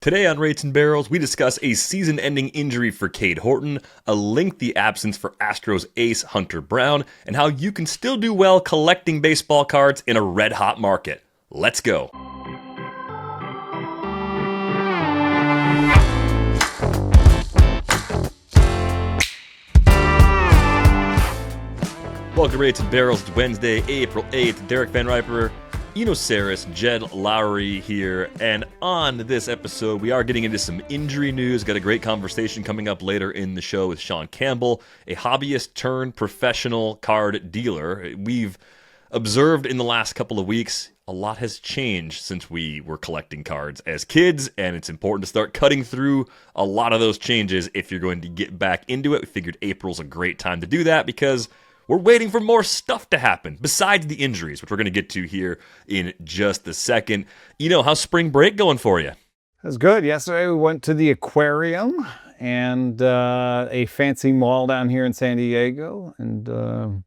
Today on Rates and Barrels, we discuss a season-ending injury for Cade Horton, a lengthy absence for Astros ace Hunter Brown, and how you can still do well collecting baseball cards in a red-hot market. Let's go. Welcome to Rates and Barrels. It's Wednesday, April 8th. Derek VanRiper, Sarris, Jed Lowrie here, and on this episode, we are getting into some injury news. Got a great conversation coming up later in the show with Sean Campbell, a hobbyist turned professional card dealer. We've observed in the last couple of weeks, a lot has changed since we were collecting cards as kids, and it's important to start cutting through a lot of those changes if you're going to get back into it. We figured April's a great time to do that because we're waiting for more stuff to happen besides the injuries, which we're going to get to here in just a second. How's spring break going for you? It was good. Yesterday we went to the aquarium and a fancy mall down here in San Diego, and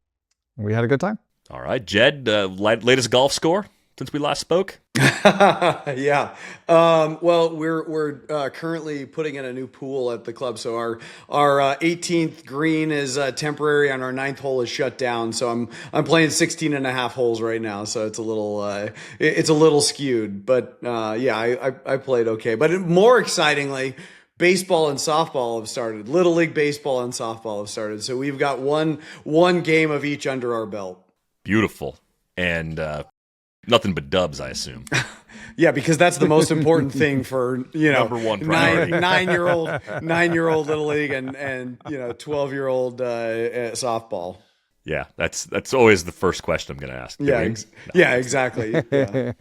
we had a good time. All right, Jed, latest golf score since we last spoke? Yeah. Well, we're currently putting in a new pool at the club. So our 18th green is temporary and our 9th hole is shut down. So I'm playing 16 and a half holes right now. So it's a little skewed, but yeah, I played okay. But more excitingly, baseball and softball have started. Little League baseball and softball have started. So we've got one game of each under our belt. Beautiful. And nothing but dubs, I assume. Yeah, because that's the most important thing for number one priority. nine-year-old Little League and 12-year-old softball. Yeah, that's always the first question I'm going to ask. Yeah, exactly. Yeah.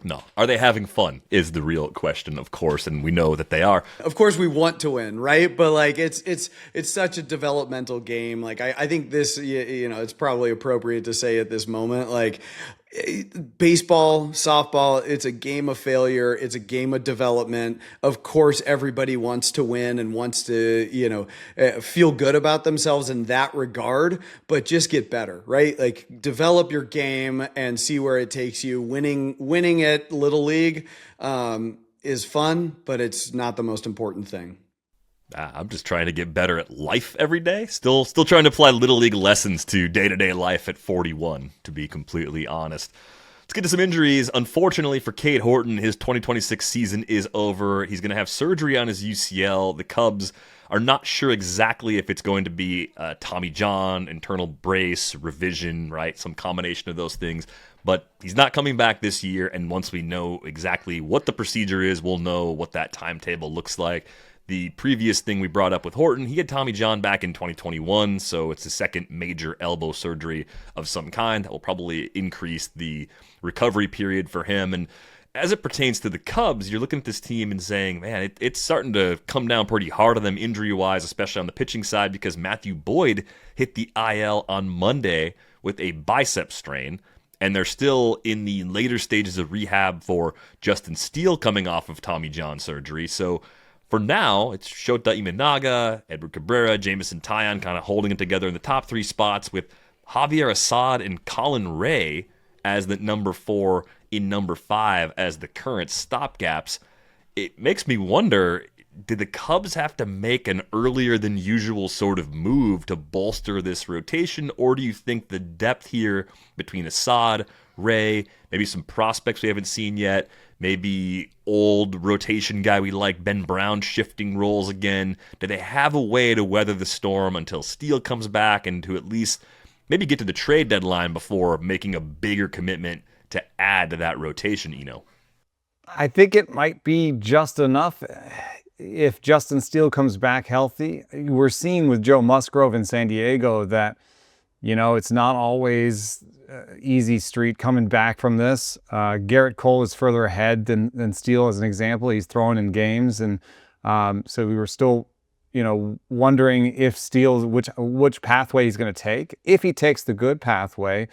No, are they having fun is the real question, of course, and we know that they are. Of course we want to win, right? But like it's such a developmental game. Like I think this, it's probably appropriate to say at this moment, like baseball, softball, it's a game of failure. It's a game of development. Of course, everybody wants to win and wants to, feel good about themselves in that regard, but just get better, right? Like develop your game and see where it takes you. Winning at Little League is fun, but it's not the most important thing. I'm just trying to get better at life every day. Still trying to apply Little League lessons to day-to-day life at 41, to be completely honest. Let's get to some injuries. Unfortunately for Cade Horton, his 2026 season is over. He's going to have surgery on his UCL. The Cubs are not sure exactly if it's going to be Tommy John, internal brace, revision, right? Some combination of those things. But he's not coming back this year, and once we know exactly what the procedure is, we'll know what that timetable looks like. The previous thing we brought up with Horton, he had Tommy John back in 2021, so it's the second major elbow surgery of some kind that will probably increase the recovery period for him. And as it pertains to the Cubs, you're looking at this team and saying, man, it's starting to come down pretty hard on them injury-wise, especially on the pitching side, because Matthew Boyd hit the IL on Monday with a bicep strain, and they're still in the later stages of rehab for Justin Steele coming off of Tommy John surgery. So for now, it's Shota Imanaga, Edward Cabrera, Jameson Taillon kind of holding it together in the top three spots with Javier Assad and Colin Ray as the number 4 in number 5 as the current stopgaps. It makes me wonder, did the Cubs have to make an earlier than usual sort of move to bolster this rotation, or do you think the depth here between Assad, Ray, maybe some prospects we haven't seen yet, maybe old rotation guy we like, Ben Brown, shifting roles again, do they have a way to weather the storm until Steele comes back and to at least maybe get to the trade deadline before making a bigger commitment to add to that rotation, I think it might be just enough if Justin Steele comes back healthy. We're seeing with Joe Musgrove in San Diego that, it's not always easy street coming back from this. Garrett Cole is further ahead than Steele as an example. He's throwing in games. And so we were still, wondering if Steele, which pathway he's going to take. If he takes the good pathway,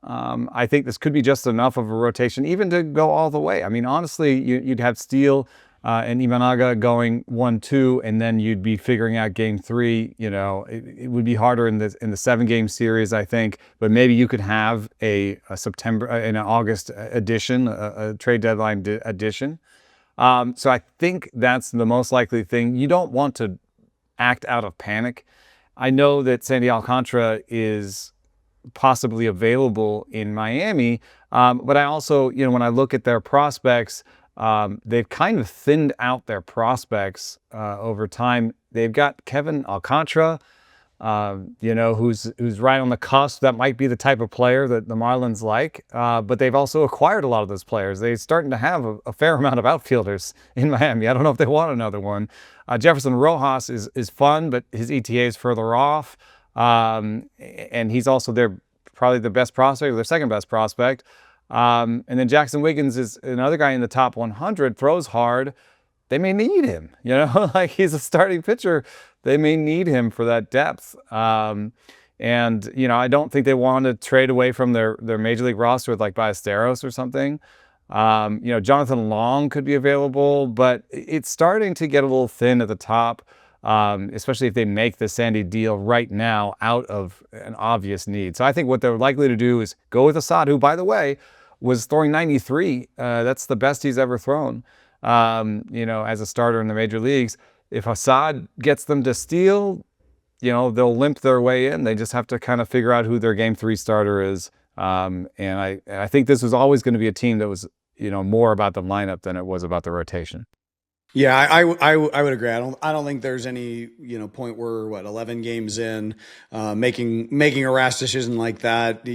I think this could be just enough of a rotation, even to go all the way. I mean, honestly, you'd have Steele and Imanaga going 1-2, and then you'd be figuring out game 3. It would be harder in the 7-game series, I think. But maybe you could have a September and an August edition, a trade deadline edition. So I think that's the most likely thing. You don't want to act out of panic. I know that Sandy Alcantara is possibly available in Miami, but I also, when I look at their prospects, they've kind of thinned out their prospects over time. They've got Kevin Alcantara, who's right on the cusp. That might be the type of player that the Marlins like, but they've also acquired a lot of those players. They're starting to have a fair amount of outfielders in Miami. I don't know if they want another one. Jefferson Rojas is fun, but his ETA is further off, and he's also probably the best prospect, or their second best prospect. And then Jackson Wiggins is another guy in the top 100, throws hard. They may need him, like he's a starting pitcher. They may need him for that depth. And, I don't think they want to trade away from their major league roster with like Ballesteros or something. Jonathan Long could be available, but it's starting to get a little thin at the top, especially if they make the Sandy deal right now out of an obvious need. So I think what they're likely to do is go with Assad, who, by the way, was throwing 93. That's the best he's ever thrown, as a starter in the major leagues. If Assad gets them to steal, they'll limp their way in. They just have to kind of figure out who their game 3 starter is. And I think this was always going to be a team that was, more about the lineup than it was about the rotation. Yeah, I would agree. I don't think there's any point where 11 games in, making a rash decision like that,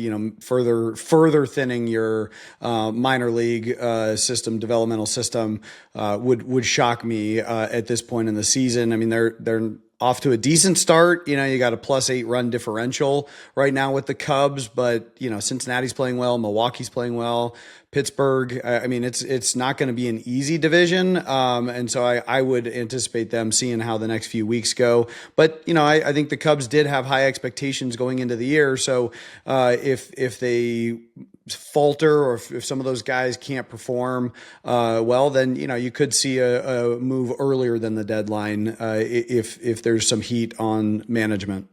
further thinning your minor league developmental system would shock me at this point in the season. I mean, they're off to a decent start. You got a +8 run differential right now with the Cubs, but Cincinnati's playing well, Milwaukee's playing well, Pittsburgh. I mean, it's not going to be an easy division, and so I would anticipate them seeing how the next few weeks go. But I think the Cubs did have high expectations going into the year, so if they falter or if some of those guys can't perform well, then you could see a move earlier than the deadline if there's some heat on management.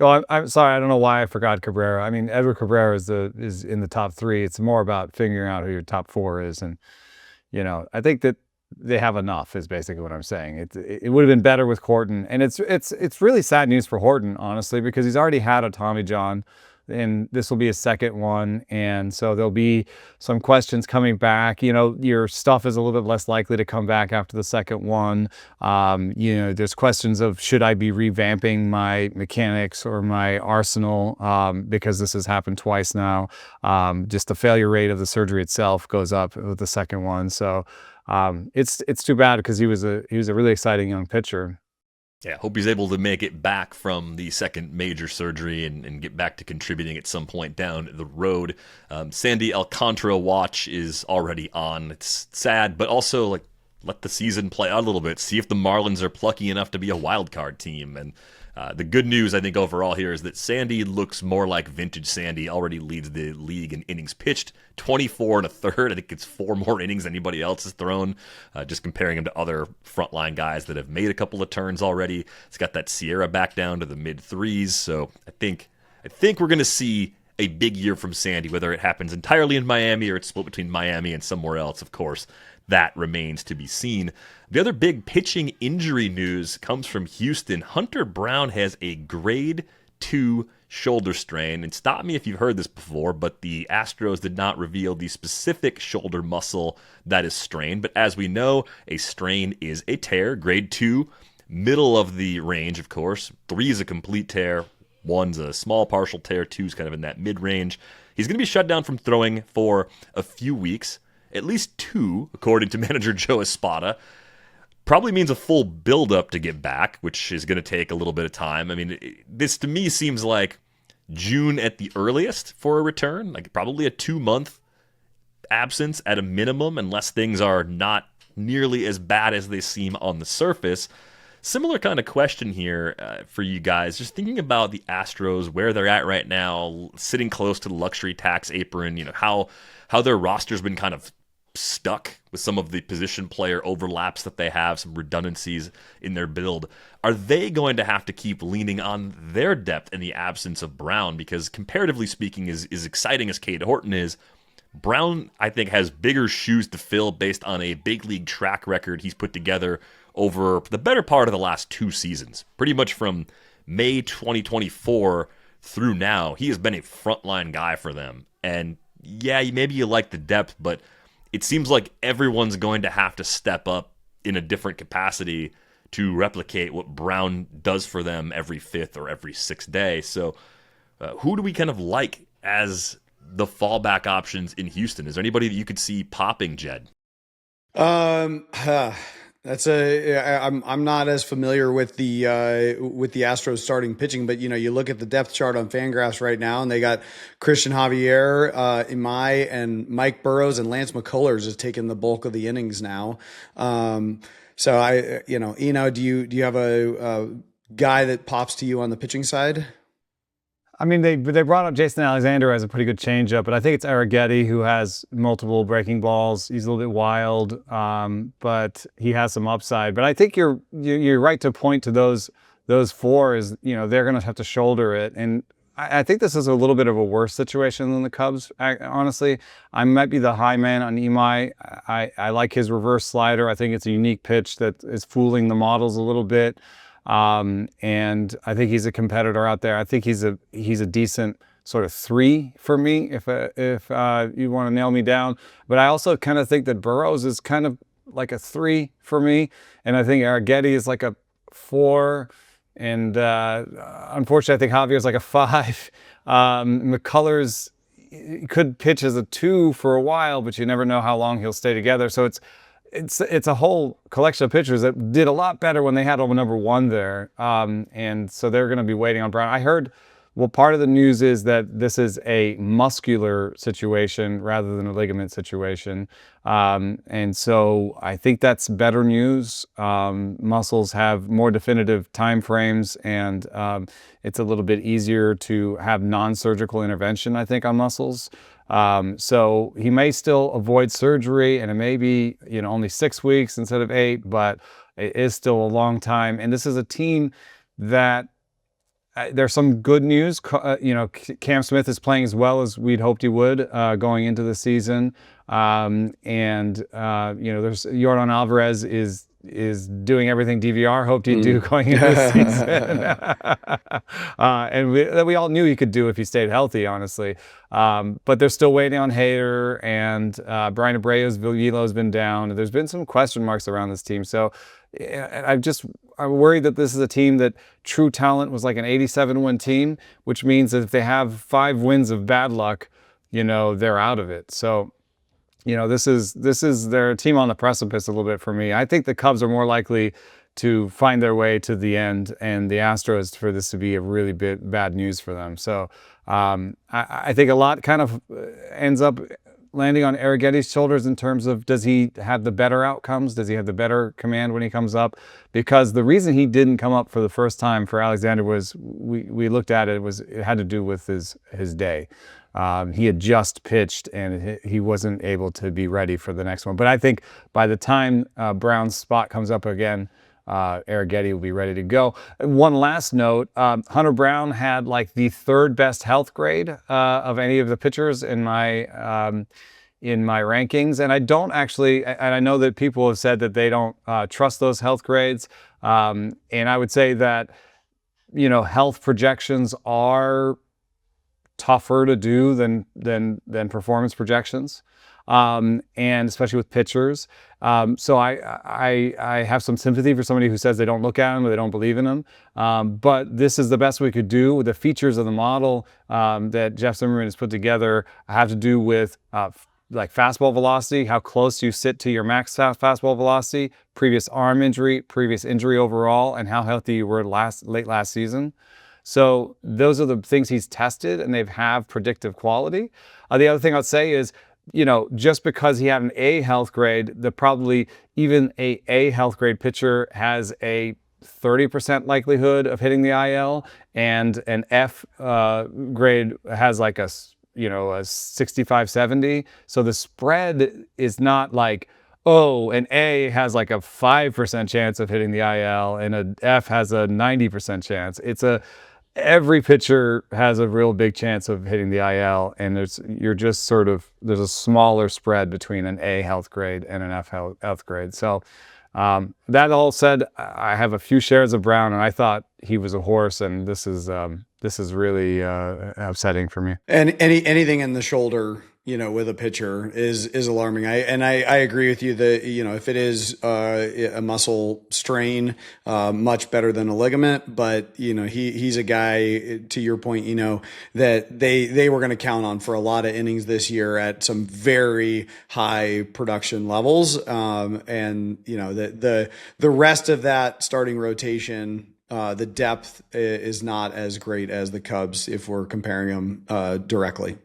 Oh, I'm sorry. I don't know why I forgot Cabrera. I mean, Edward Cabrera is in the top 3. It's more about figuring out who your top 4 is, and I think that they have enough. Is basically what I'm saying. It would have been better with Horton, and it's really sad news for Horton, honestly, because he's already had a Tommy John, and this will be his second one, and so there'll be some questions coming back. Your stuff is a little bit less likely to come back after the second one. There's questions of, should I be revamping my mechanics or my arsenal, because this has happened twice now. Just the failure rate of the surgery itself goes up with the second one. So it's too bad, because he was a really exciting young pitcher. Yeah, hope he's able to make it back from the second major surgery and get back to contributing at some point down the road. Sandy Alcantara watch is already on. It's sad, but also let the season play out a little bit. See if the Marlins are plucky enough to be a wild card team. And the good news, I think, overall here is that Sandy looks more like vintage Sandy. Already leads the league in innings pitched, 24 1/3. I think it's 4 more innings than anybody else has thrown. Just comparing him to other frontline guys that have made a couple of turns already. It's got that Sierra back down to the mid-3s. So I think we're going to see a big year from Sandy, whether it happens entirely in Miami or it's split between Miami and somewhere else, of course. That remains to be seen. The other big pitching injury news comes from Houston. Hunter Brown has a grade 2 shoulder strain. And stop me if you've heard this before, but the Astros did not reveal the specific shoulder muscle that is strained. But as we know, a strain is a tear. Grade 2, middle of the range, of course. 3 is a complete tear. 1's a small partial tear. 2's kind of in that mid-range. He's going to be shut down from throwing for a few weeks. At least 2, according to manager Joe Espada. Probably means a full build-up to get back, which is going to take a little bit of time. I mean, this to me seems like June at the earliest for a return, like probably a 2-month absence at a minimum, unless things are not nearly as bad as they seem on the surface. Similar kind of question here for you guys. Just thinking about the Astros, where they're at right now, sitting close to the luxury tax apron, how their roster's been kind of stuck with some of the position player overlaps that they have, some redundancies in their build. Are they going to have to keep leaning on their depth in the absence of Brown? Because comparatively speaking, as exciting as Cade Horton is, Brown, I think, has bigger shoes to fill based on a big league track record he's put together over the better part of the last 2 seasons. Pretty much from May 2024 through now, he has been a frontline guy for them. And yeah, maybe you like the depth, but it seems like everyone's going to have to step up in a different capacity to replicate what Brown does for them every 5th or every 6th day. So who do we kind of like as the fallback options in Houston? Is there anybody that you could see popping, Jed? That's I'm not as familiar with the Astros starting pitching, but you look at the depth chart on Fangraphs right now, and they got Christian Javier, Imai, and Mike Burrows, and Lance McCullers is taking the bulk of the innings now. So Eno, do you have a guy that pops to you on the pitching side? I mean, they brought up Jason Alexander as a pretty good changeup, but I think it's Arrighetti who has multiple breaking balls. He's a little bit wild, but he has some upside. But I think you're right to point to those 4 is, they're going to have to shoulder it. And I think this is a little bit of a worse situation than the Cubs. Honestly, I might be the high man on Imai. I like his reverse slider. I think it's a unique pitch that is fooling the models a little bit. And I think he's a competitor out there. I think he's a decent sort of 3 for me if you want to nail me down. But I also kind of think that Burrows is kind of like a 3 for me, and I think Arrighetti is like a 4, and unfortunately I think Javier is like a 5. McCullers could pitch as a 2 for a while, but you never know how long he'll stay together. So it's a whole collection of pitchers that did a lot better when they had number 1 there. And so they're going to be waiting on Brown. I heard, part of the news is that this is a muscular situation rather than a ligament situation. And so I think that's better news. Muscles have more definitive time frames, and it's a little bit easier to have non-surgical intervention, I think, on muscles. So he may still avoid surgery, and it may be, only 6 weeks instead of 8, but it is still a long time. And this is a team that there's some good news. Cam Smith is playing as well as we'd hoped he would going into the season. There's Yordan Alvarez is doing everything DVR hoped he'd do going into the season. And we all knew he could do if he stayed healthy, honestly. But they're still waiting on Hader, and Brian Abreu's velo's been down. There's been some question marks around this team. So I'm worried that this is a team that true talent was like an 87-win team, which means that if they have 5 wins of bad luck, they're out of it. So, this is their team on the precipice a little bit for me. I think the Cubs are more likely to find their way to the end, and the Astros for this to be a really bad news for them. So I think a lot kind of ends up landing on Arrighetti's shoulders in terms of, does he have the better outcomes? Does he have the better command when he comes up? Because the reason he didn't come up for the first time for Alexander was, we looked at it, it had to do with his day. He had just pitched, and he wasn't able to be ready for the next one. But I think by the time Brown's spot comes up again, Arrighetti will be ready to go. One last note, Hunter Brown had like the 3rd best health grade of any of the pitchers in my rankings. And I don't actually, and I know that people have said that they don't trust those health grades. And I would say that, health projections are tougher to do than performance projections. And especially with pitchers. So I have some sympathy for somebody who says they don't look at them or they don't believe in them. But this is the best we could do. With the features of the model that Jeff Zimmerman has put together have to do with like fastball velocity, how close you sit to your max fastball velocity, previous arm injury, previous injury overall, and how healthy you were late last season. So those are the things he's tested, and they have predictive quality. The other thing I'd say is, just because he had an A health grade, probably even a health grade pitcher has a 30% likelihood of hitting the IL, and an F grade has like a 65, 70. So the spread is not like, an A has like a 5% chance of hitting the IL and an F has a 90% chance. every pitcher has a real big chance of hitting the IL, and there's a smaller spread between an A health grade and an F health grade. So that all said, I have a few shares of Brown, and I thought he was a horse, and this is really upsetting for me. And anything in the shoulder, with a pitcher is alarming. I agree with you that, if it is a muscle strain, much better than a ligament, but he's a guy, to your point, that they were going to count on for a lot of innings this year at some very high production levels. And the rest of that starting rotation, the depth is not as great as the Cubs if we're comparing them directly.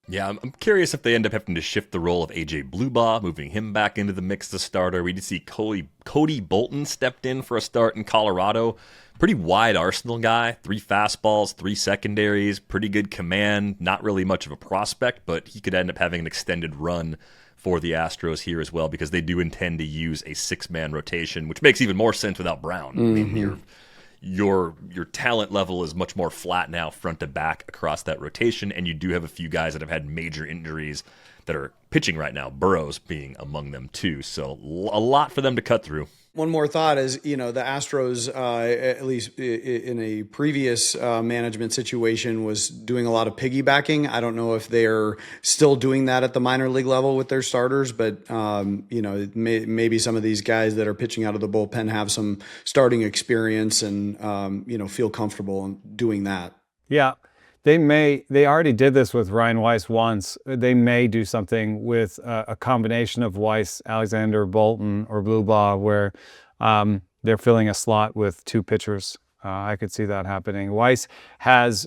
Yeah, I'm curious if they end up having to shift the role of AJ Bluebaugh, moving him back into the mix as a starter. We did see Cody Bolton stepped in for a start in Colorado. Pretty wide arsenal guy, 3 fastballs, 3 secondaries, pretty good command, not really much of a prospect, but he could end up having an extended run for the Astros here as well, because they do intend to use a 6-man rotation, which makes even more sense without Brown. Mm-hmm. I mean, your talent level is much more flat now front to back across that rotation, and you do have a few guys that have had major injuries that are pitching right now, Burrows being among them too. So a lot for them to cut through. One more thought is, the Astros, at least in a previous management situation, was doing a lot of piggybacking. I don't know if they're still doing that at the minor league level with their starters, but, maybe some of these guys that are pitching out of the bullpen have some starting experience and, feel comfortable in doing that. Yeah. They already did this with Ryan Weiss once. They may do something with a combination of Weiss, Alexander, Bolton, or Bluebaugh, where they're filling a slot with 2 pitchers. I could see that happening. Weiss has,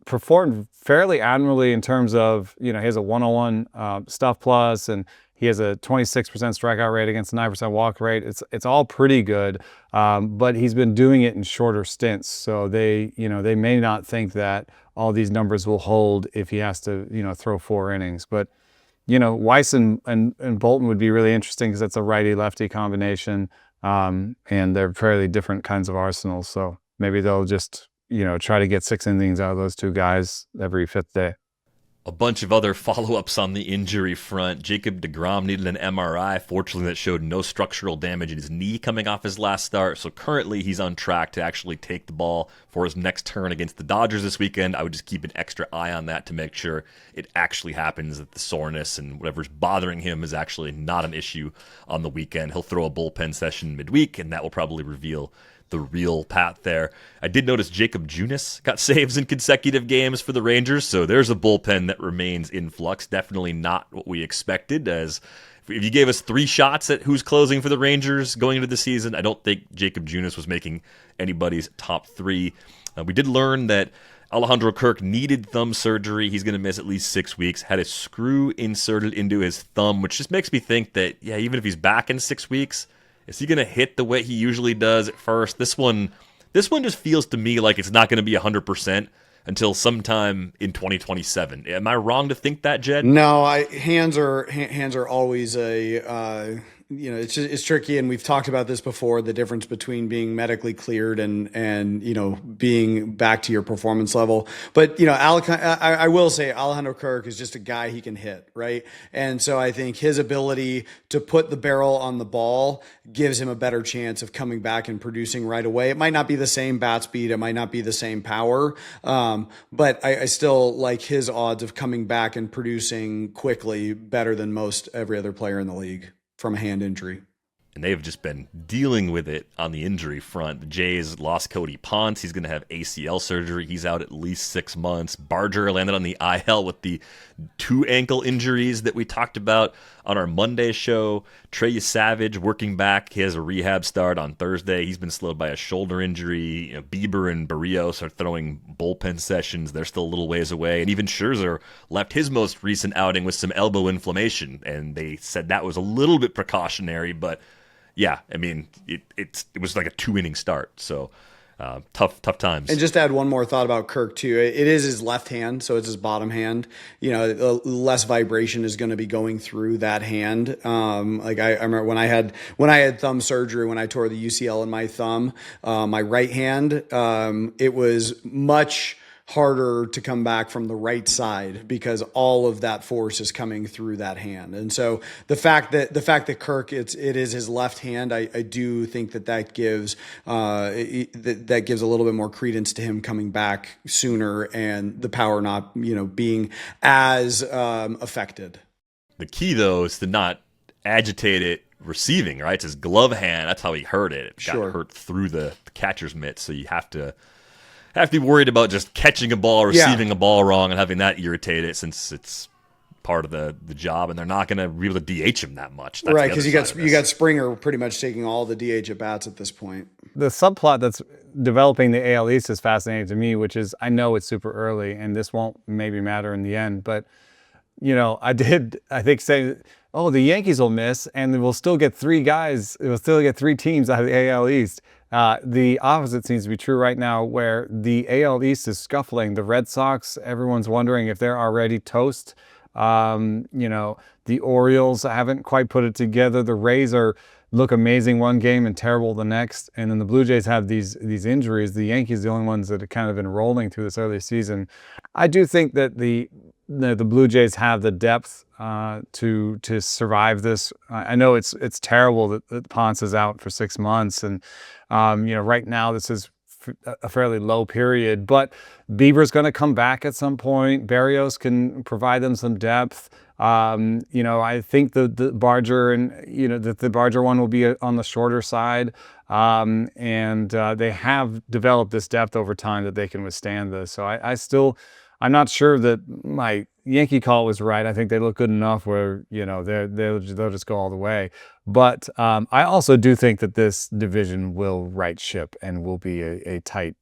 performed fairly admirably in terms of, he has a 101 stuff plus, and he has a 26% strikeout rate against a 9% walk rate. It's all pretty good, but he's been doing it in shorter stints. So they may not think that all these numbers will hold if he has to, throw 4 innings. But, Weiss and Bolton would be really interesting because that's a righty-lefty combination, and they're fairly different kinds of arsenals. So maybe they'll just, try to get 6 innings out of those 2 guys every 5th day. A bunch of other follow-ups on the injury front. Jacob deGrom needed an MRI. Fortunately, that showed no structural damage in his knee coming off his last start. So currently, he's on track to actually take the ball for his next turn against the Dodgers this weekend. I would just keep an extra eye on that to make sure it actually happens, that the soreness and whatever's bothering him is actually not an issue on the weekend. He'll throw a bullpen session midweek, and that will probably reveal the real path there. I did notice Jacob Junis got saves in consecutive games for the Rangers, so there's a bullpen that remains in flux. Definitely not what we expected, as if you gave us 3 shots at who's closing for the Rangers going into the season, I don't think Jacob Junis was making anybody's top 3. We did learn that Alejandro Kirk needed thumb surgery. He's going to miss at least 6 weeks, had a screw inserted into his thumb, which just makes me think that, yeah, even if he's back in 6 weeks, is he going to hit the way he usually does at first? This one just feels to me like it's not going to be 100% until sometime in 2027. Am I wrong to think that, Jed? No, hands are always a it's tricky, and we've talked about this before, the difference between being medically cleared and being back to your performance level. But I will say Alejandro Kirk is just a guy he can hit, right? And so I think his ability to put the barrel on the ball gives him a better chance of coming back and producing right away. It might not be the same bat speed, it might not be the same power, but I still like his odds of coming back and producing quickly better than most every other player in the league from a hand injury. And they have just been dealing with it on the injury front. The Jays lost Cody Ponce. He's going to have ACL surgery. He's out at least 6 months. Barger landed on the IL with the 2 ankle injuries that we talked about on our Monday show. Trey Savage working back. He has a rehab start on Thursday. He's been slowed by a shoulder injury. Bieber and Barrios are throwing bullpen sessions. They're still a little ways away. And even Scherzer left his most recent outing with some elbow inflammation. And they said that was a little bit precautionary, but yeah, I mean, it was like a 2-inning start. So Tough times. And just to add one more thought about Kirk too, it is his left hand, so it's his bottom hand. You know, less vibration is going to be going through that hand. Like I remember when I had thumb surgery, when I tore the UCL in my thumb, my right hand, it was much harder to come back from the right side because all of that force is coming through that hand. And so the fact that Kirk, it is his left hand, I do think that gives that gives a little bit more credence to him coming back sooner and the power not, being as affected. The key though is to not agitate it receiving, right? It's his glove hand. That's how he hurt it. It got hurt through the catcher's mitt. So you have to be worried about just catching a ball, receiving a ball wrong, and having that irritate it, since it's part of the job, and they're not going to be able to DH him that much. That's right, because you got Springer pretty much taking all the DH at bats at this point. The subplot that's developing the AL East is fascinating to me, which is, I know it's super early, and this won't maybe matter in the end, but I think say, oh, the Yankees will miss, and we'll still get three guys. We'll still get three teams out of the AL East. The opposite seems to be true right now, where the AL East is scuffling. The Red Sox, everyone's wondering if they're already toast. The Orioles haven't quite put it together. The Rays look amazing one game and terrible the next. And then the Blue Jays have these injuries. The Yankees, the only ones that have kind of been rolling through this early season. I do think that the Blue Jays have the depth to survive this. I know it's terrible that Ponce is out for 6 months, and right now this is a fairly low period, but Bieber's going to come back at some point. Barrios can provide them some depth. I think the Barger that the Barger one will be on the shorter side. They have developed this depth over time that they can withstand this. So I'm not sure that my Yankee call was right. I think they look good enough where, they'll just go all the way. But I also do think that this division will right ship and will be a tight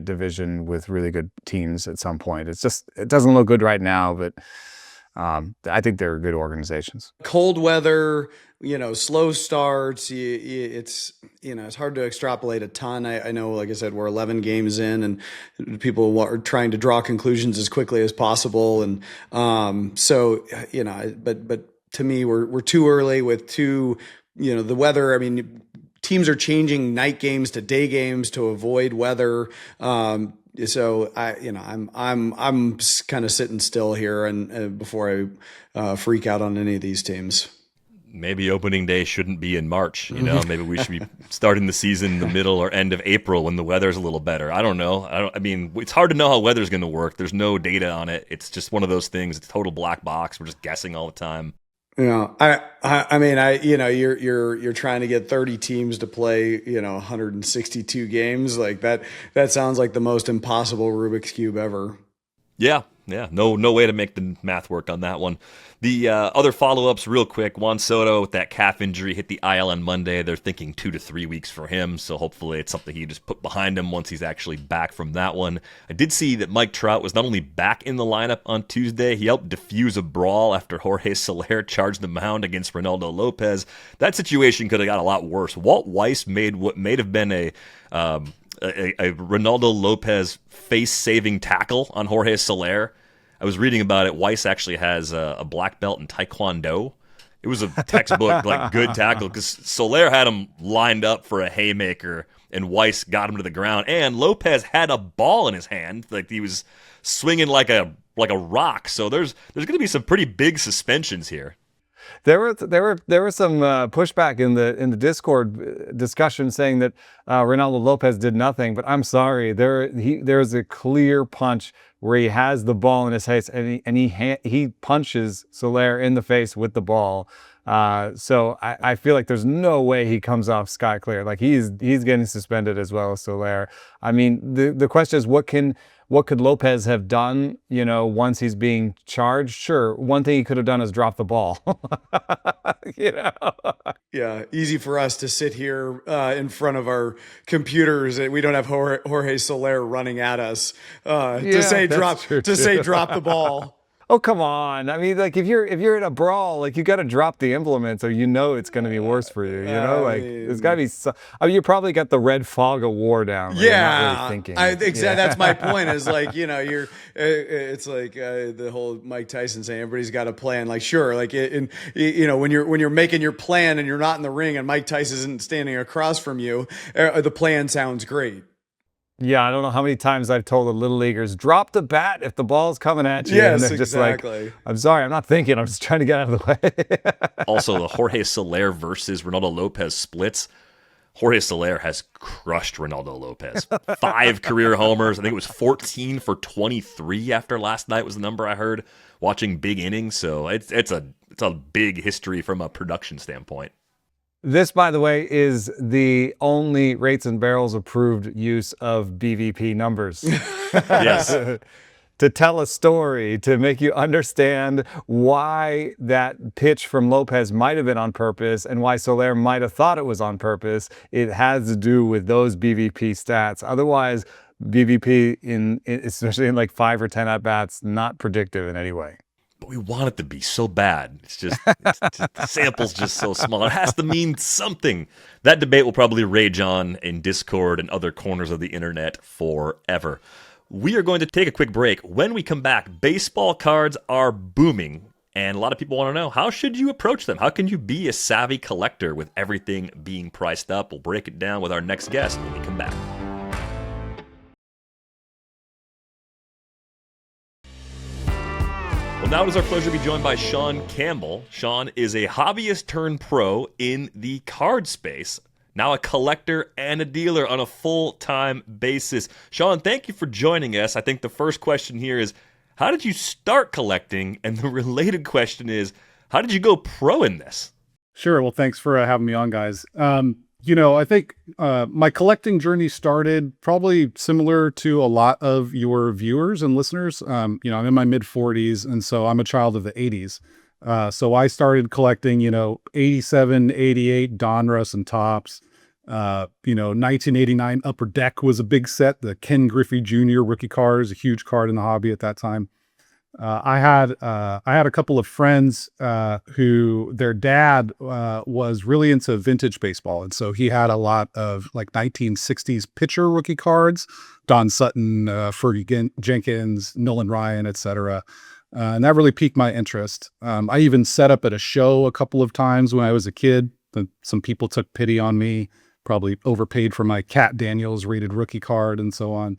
division with really good teams at some point. It doesn't look good right now, but I think they're good organizations. Cold weather, slow starts. It's hard to extrapolate a ton. I know, like I said, we're 11 games in, and people are trying to draw conclusions as quickly as possible. And but to me, we're too early with the weather. I mean, teams are changing night games to day games to avoid weather. So I'm kind of sitting still here and before I freak out on any of these teams. Maybe opening day shouldn't be in March. Maybe we should be starting the season in the middle or end of April when the weather's a little better. I don't know. I mean, it's hard to know how weather's going to work. There's no data on it. It's just one of those things. It's a total black box. We're just guessing all the time. I mean, you're trying to get 30 teams to play, 162 games. Like that sounds like the most impossible Rubik's Cube ever. Yeah. No way to make the math work on that one. The other follow-ups real quick. Juan Soto with that calf injury hit the IL on Monday. They're thinking 2 to 3 weeks for him, so hopefully it's something he just put behind him once he's actually back from that one. I did see that Mike Trout was not only back in the lineup on Tuesday, he helped defuse a brawl after Jorge Soler charged the mound against Ronaldo Lopez. That situation could have got a lot worse. Walt Weiss made what may have been a Ronaldo Lopez face-saving tackle on Jorge Soler. I was reading about it. Weiss actually has a black belt in Taekwondo. It was a textbook good tackle because Soler had him lined up for a haymaker, and Weiss got him to the ground. And Lopez had a ball in his hand, like he was swinging like a rock. So there's going to be some pretty big suspensions here. There were some pushback in the Discord discussion saying that Ronaldo Lopez did nothing, but I'm sorry, there's a clear punch where he has the ball in his face and he punches Soler in the face with the ball. So I feel like there's no way he comes off sky clear. Like he's getting suspended as well as Soler. I mean, the question is what could Lopez have done, once he's being charged? Sure, one thing he could have done is drop the ball. Yeah, easy for us to sit here in front of our computers. We don't have Jorge Soler running at us to say drop the ball. Oh, come on. I mean, like if you're in a brawl, like you got to drop the implements or it's going to be worse for you, I Like there's got mean, to be I mean, you probably got the red fog of war down. Like, you're not really yeah, thinking. exactly. Yeah. That's my point. Is like you're. It's like the whole Mike Tyson saying everybody's got a plan. Like sure, like when you're making your plan and you're not in the ring and Mike Tyson isn't standing across from you, the plan sounds great. Yeah, I don't know how many times I've told the little leaguers, drop the bat if the ball's coming at you. And Yes, they're just exactly. like, I'm sorry, I'm not thinking. I'm just trying to get out of the way. Also, the Jorge Soler versus Ronaldo Lopez splits. Jorge Soler has crushed Ronaldo Lopez. 5 career homers. I think it was 14 for 23 after last night was the number I heard watching big innings. So it's a big history from a production standpoint. This, by the way, is the only Rates and Barrels approved use of BVP numbers. Yes. To tell a story, to make you understand why that pitch from Lopez might have been on purpose and why Soler might have thought it was on purpose. It has to do with those BVP stats. Otherwise, BVP, especially in like 5 or 10 at-bats, not predictive in any way. But we want it to be so bad. It's just the sample's just so small. It has to mean something. That debate will probably rage on in Discord and other corners of the internet forever. We are going to take a quick break. When we come back, baseball cards are booming, and a lot of people want to know, how should you approach them? How can you be a savvy collector with everything being priced up? We'll break it down with our next guest when we come back. Well, now it is our pleasure to be joined by Sean Campbell. Sean is a hobbyist turned pro in the card space, now a collector and a dealer on a full-time basis. Sean, thank you for joining us. I think the first question here is, how did you start collecting? And the related question is, how did you go pro in this? Sure. Well, thanks for having me on, guys. I think my collecting journey started probably similar to a lot of your viewers and listeners. I'm in my mid-40s, and so I'm a child of the 80s. So I started collecting, 87, 88 Donruss and Topps. 1989 Upper Deck was a big set. The Ken Griffey Jr. rookie card is a huge card in the hobby at that time. I had a couple of friends who their dad was really into vintage baseball, and so he had a lot of like 1960s pitcher rookie cards, Don Sutton, Fergie Jenkins, Nolan Ryan, etc. And that really piqued my interest. I even set up at a show a couple of times when I was a kid. Some people took pity on me, probably overpaid for my Cat Daniels rated rookie card and so on.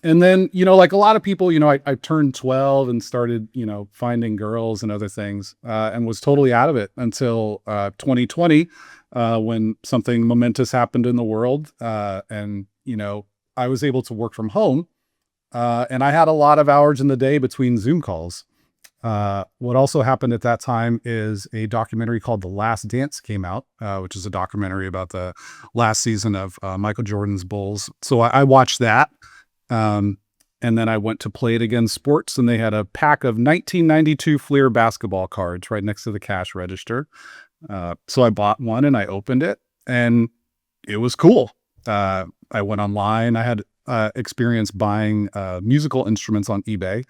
And then, like a lot of people, I turned 12 and started, finding girls and other things, and was totally out of it until 2020, when something momentous happened in the world. And I was able to work from home, and I had a lot of hours in the day between Zoom calls. What also happened at that time is a documentary called The Last Dance came out, which is a documentary about the last season of Michael Jordan's Bulls. So I watched that. And then I went to Play It Again Sports, and they had a pack of 1992 Fleer basketball cards right next to the cash register. So I bought one and I opened it, and it was cool. I went online. I had experience buying musical instruments on eBay.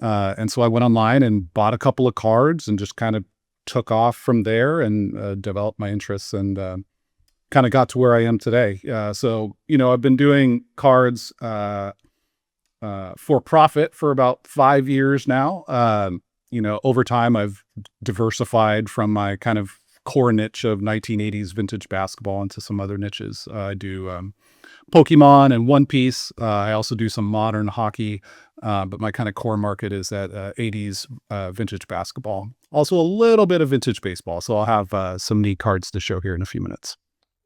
And so I went online and bought a couple of cards and just kind of took off from there and developed my interests and kind of got to where I am today. So, I've been doing cards for profit for about 5 years now. Over time, I've diversified from my kind of core niche of 1980s vintage basketball into some other niches. I do Pokemon and One Piece. I also do some modern hockey, but my kind of core market is that 80s vintage basketball. Also a little bit of vintage baseball. So I'll have some neat cards to show here in a few minutes.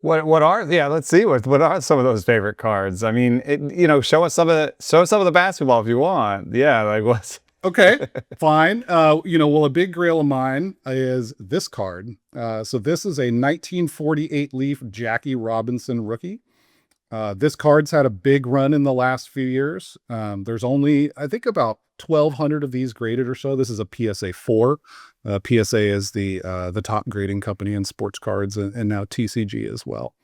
Let's see what are some of those favorite cards. I mean, show us some of the basketball if you want. Yeah, like what's okay, fine. Well, a big grail of mine is this card. So this is a 1948 Leaf Jackie Robinson rookie. This card's had a big run in the last few years. There's only, I think, about 1,200 of these graded or so. This is a PSA 4. PSA is the top grading company in sports cards, and now TCG as well.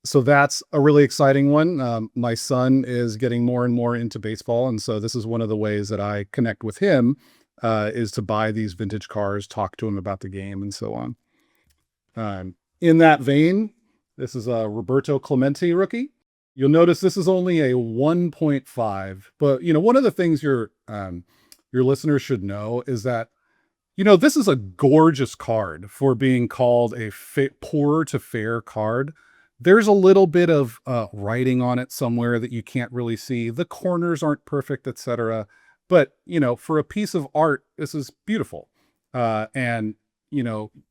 So that's a really exciting one. My son is getting more and more into baseball, and so this is one of the ways that I connect with him, is to buy these vintage cars, talk to him about the game, and so on. In that vein, this is a Roberto Clemente rookie. You'll notice this is only a 1.5, but one of the things your listeners should know is that this is a gorgeous card for being called a poor to fair card. There's a little bit of writing on it somewhere that you can't really see. The corners aren't perfect, etc. But, for a piece of art, this is beautiful. And,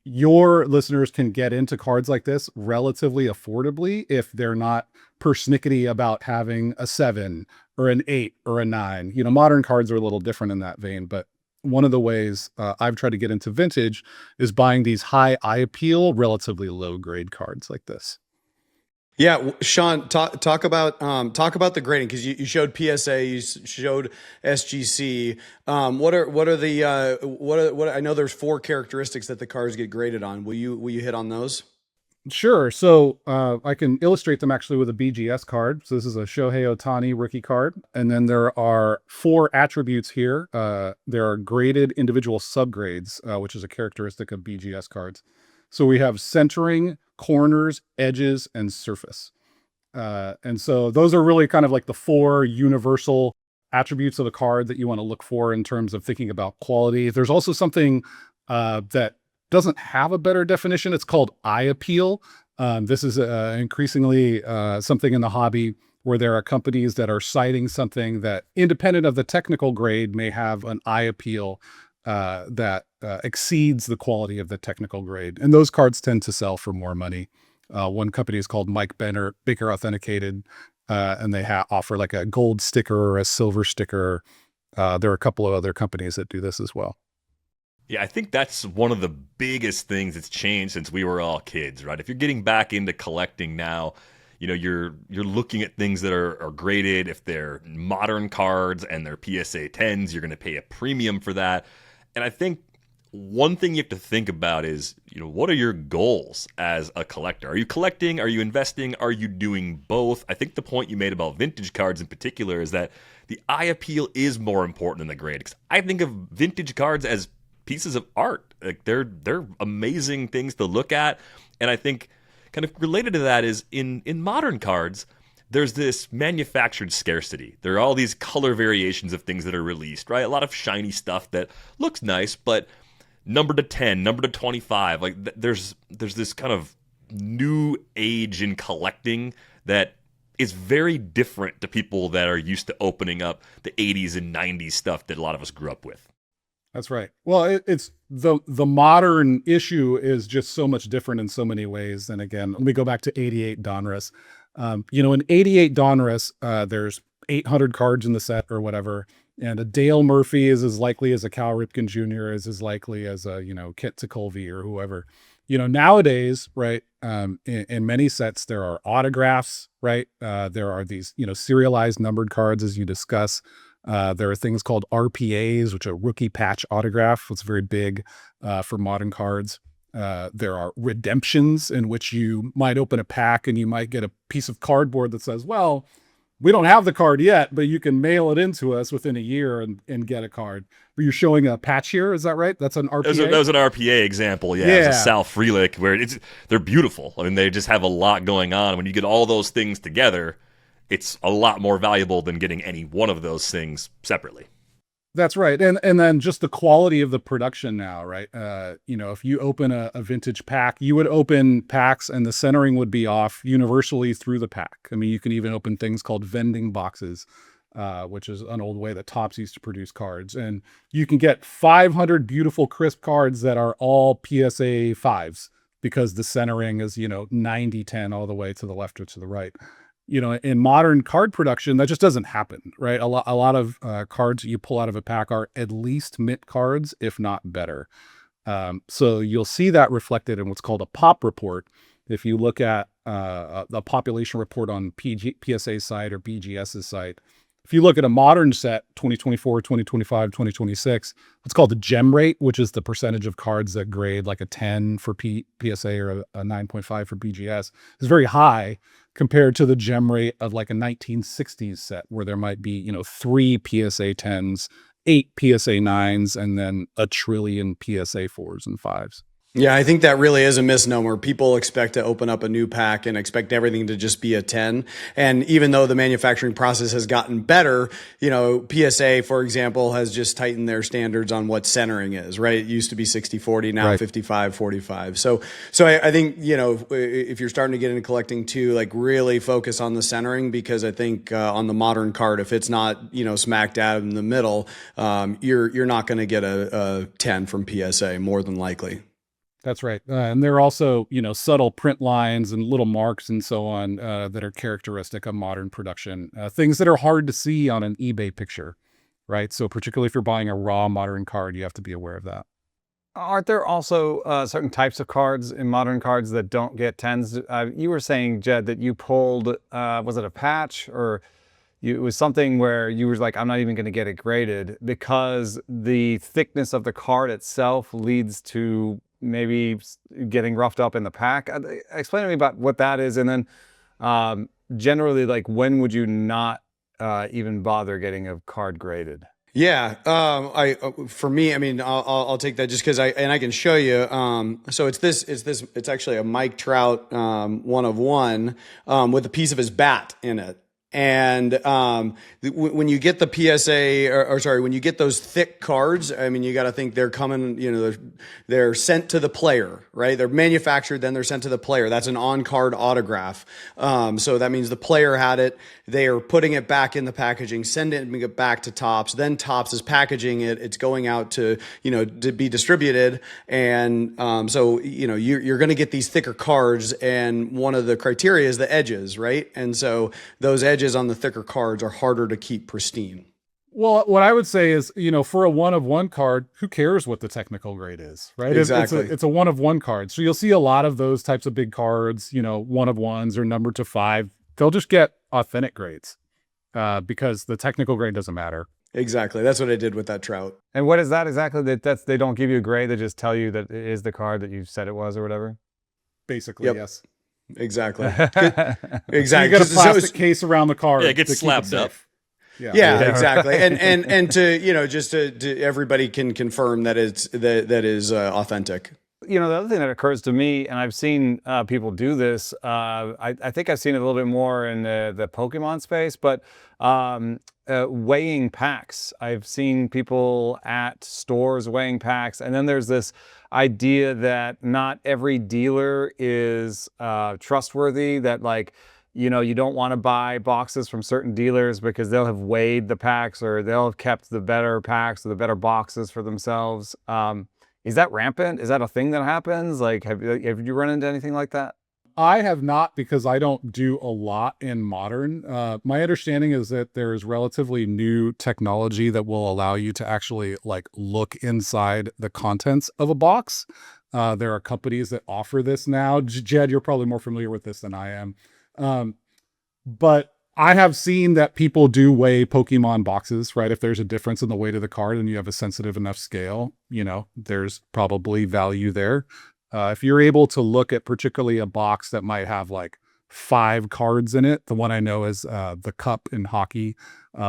your listeners can get into cards like this relatively affordably if they're not persnickety about having a 7 or an 8 or a 9. Modern cards are a little different in that vein, but one of the ways I've tried to get into vintage is buying these high eye appeal, relatively low grade cards like this. Yeah, Sean, talk about the grading, because you showed PSA, you showed SGC. What are the I know there's 4 characteristics that the cars get graded on. Will you hit on those? Sure. So I can illustrate them actually with a BGS card. So this is a Shohei Ohtani rookie card, and then there are 4 attributes here. There are graded individual subgrades, which is a characteristic of BGS cards. So we have centering, corners, edges, and surface. And so those are really kind of like the 4 universal attributes of a card that you want to look for in terms of thinking about quality. There's also something that doesn't have a better definition. It's called eye appeal. This is increasingly something in the hobby where there are companies that are citing something that, independent of the technical grade, may have an eye appeal that exceeds the quality of the technical grade. And those cards tend to sell for more money. One company is called Mike Baker Authenticated, and they offer like a gold sticker or a silver sticker. There are a couple of other companies that do this as well. Yeah, I think that's one of the biggest things that's changed since we were all kids, right? If you're getting back into collecting now, you're looking at things that are graded. If they're modern cards and they're PSA 10s, you're going to pay a premium for that. And I think one thing you have to think about is, what are your goals as a collector? Are you collecting? Are you investing? Are you doing both? I think the point you made about vintage cards in particular is that the eye appeal is more important than the grade. Because I think of vintage cards as pieces of art. Like they're amazing things to look at. And I think kind of related to that is in modern cards, there's this manufactured scarcity. There are all these color variations of things that are released, right? A lot of shiny stuff that looks nice, but number to 10, number to 25, like there's this kind of new age in collecting that is very different to people that are used to opening up the 80s and 90s stuff that a lot of us grew up with. That's right. Well, it's the modern issue is just so much different in so many ways. And again, let me go back to 88 Donruss. In 88 Donruss, there's 800 cards in the set or whatever. And a Dale Murphy is as likely as a Cal Ripken Jr. is as likely as a, Kit Tekulve or whoever. Nowadays, right, in many sets, there are autographs, right? There are these, serialized numbered cards, as you discuss. There are things called RPAs, which are rookie patch autograph. It's very big for modern cards. There are redemptions in which you might open a pack and you might get a piece of cardboard that says, well, we don't have the card yet, but you can mail it into us within a year and get a card. You're showing a patch here, is that right? That's an RPA? That was an RPA example, yeah. It was a Sal Frelick, where they're beautiful. I mean, they just have a lot going on. When you get all those things together, it's a lot more valuable than getting any one of those things separately. That's right. And then just the quality of the production now, right? If you open a vintage pack, you would open packs and the centering would be off universally through the pack. I mean, you can even open things called vending boxes, which is an old way that Topps used to produce cards. And you can get 500 beautiful crisp cards that are all PSA 5s because the centering is, 90-10 all the way to the left or to the right. In modern card production, that just doesn't happen, right? A lot of cards that you pull out of a pack are at least mint cards, if not better. So you'll see that reflected in what's called a pop report. If you look at the population report on PSA site or BGS's site, If you look at a modern set, 2024, 2025, 2026, it's called the gem rate, which is the percentage of cards that grade like a 10 for PSA or a 9.5 for BGS. It's very high compared to the gem rate of like a 1960s set where there might be, 3 PSA 10s, 8 PSA 9s, and then a trillion PSA 4s and 5s. Yeah, I think that really is a misnomer. People expect to open up a new pack and expect everything to just be a 10. And even though the manufacturing process has gotten better, PSA, for example, has just tightened their standards on what centering is, right? It used to be 60-40, now 55-45. So I think, if you're starting to get into collecting too, like really focus on the centering, because I think on the modern card, if it's not, smack dab in the middle, you're not going to get a 10 from PSA more than likely. That's right. And there are also, subtle print lines and little marks and so on that are characteristic of modern production, things that are hard to see on an eBay picture, right? So particularly if you're buying a raw modern card, you have to be aware of that. Aren't there also certain types of cards in modern cards that don't get 10s? You were saying, Jed, that you pulled, was it a patch or it was something where you were like, I'm not even going to get it graded because the thickness of the card itself leads to maybe getting roughed up in the pack. Explain to me about what that is. And then generally, like, when would you not even bother getting a card graded? Yeah. For me, I mean, I'll take that just because I can show you. So it's actually a Mike Trout 1 of 1 with a piece of his bat in it. And when you get the PSA, when you get those thick cards, I mean, you got to think they're coming, they're sent to the player, right? They're manufactured, then they're sent to the player. That's an on-card autograph. So that means the player had it. They are putting it back in the packaging, sending it back to Topps. Then Topps is packaging it. It's going out to be distributed. And so you're going to get these thicker cards. And one of the criteria is the edges, right? And so those edges on the thicker cards are harder to keep pristine. Well, what I would say is, for a 1 of 1 card, who cares what the technical grade is, right? Exactly. It's a 1 of 1 card. So you'll see a lot of those types of big cards, 1 of 1s or numbered to 5. They'll just get authentic grades because the technical grade doesn't matter. Exactly. That's what I did with that Trout. And what is that exactly? That's they don't give you a grade. They just tell you that it is the card that you said it was or whatever? Basically, Yep. yes. Exactly. Exactly. So you get a plastic case around the card. Yeah, it gets slapped up. Yeah, exactly. And to just to everybody can confirm that that is authentic. The other thing that occurs to me, and I've seen people do this, I think I've seen it a little bit more in the Pokemon space, but weighing packs. I've seen people at stores weighing packs, and then there's this idea that not every dealer is trustworthy, that you don't want to buy boxes from certain dealers because they'll have weighed the packs or they'll have kept the better packs or the better boxes for themselves. Is that rampant? Is that a thing that happens? Like, have you run into anything like that? I have not, because I don't do a lot in modern. My understanding is that there is relatively new technology that will allow you to actually look inside the contents of a box. There are companies that offer this now. Jed, you're probably more familiar with this than I am. But I have seen that people do weigh Pokemon boxes, right? If there's a difference in the weight of the card and you have a sensitive enough scale, there's probably value there. If you're able to look at particularly a box that might have 5 cards in it, the one I know is the Cup in hockey,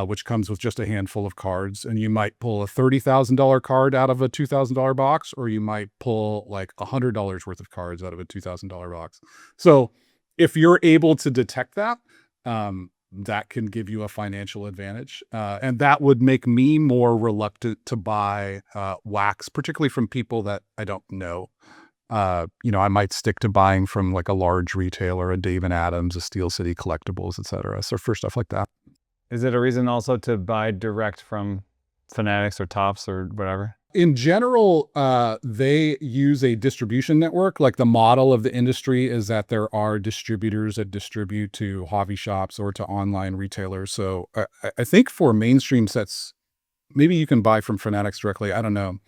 which comes with just a handful of cards, and you might pull a $30,000 card out of a $2,000 box, or you might pull $100 worth of cards out of a $2,000 box. So if you're able to detect that, that can give you a financial advantage. And that would make me more reluctant to buy wax, particularly from people that I don't know. I might stick to buying from a large retailer, a Dave & Adams, a Steel City Collectibles, etc. So for stuff like that. Is it a reason also to buy direct from Fanatics or Topps or whatever? In general, they use a distribution network. The model of the industry is that there are distributors that distribute to hobby shops or to online retailers. So I think for mainstream sets, maybe you can buy from Fanatics directly. I don't know.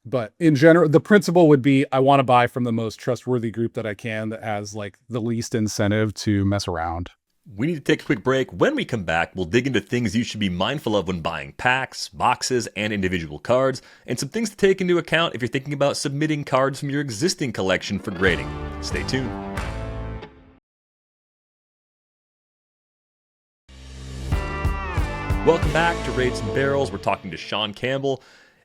But in general, the principle would be I want to buy from the most trustworthy group that I can that has the least incentive to mess around. We need to take a quick break. When we come back, we'll dig into things you should be mindful of when buying packs, boxes, and individual cards, and some things to take into account if you're thinking about submitting cards from your existing collection for grading. Stay tuned. Welcome back to Raids and Barrels. We're talking to Sean Campbell,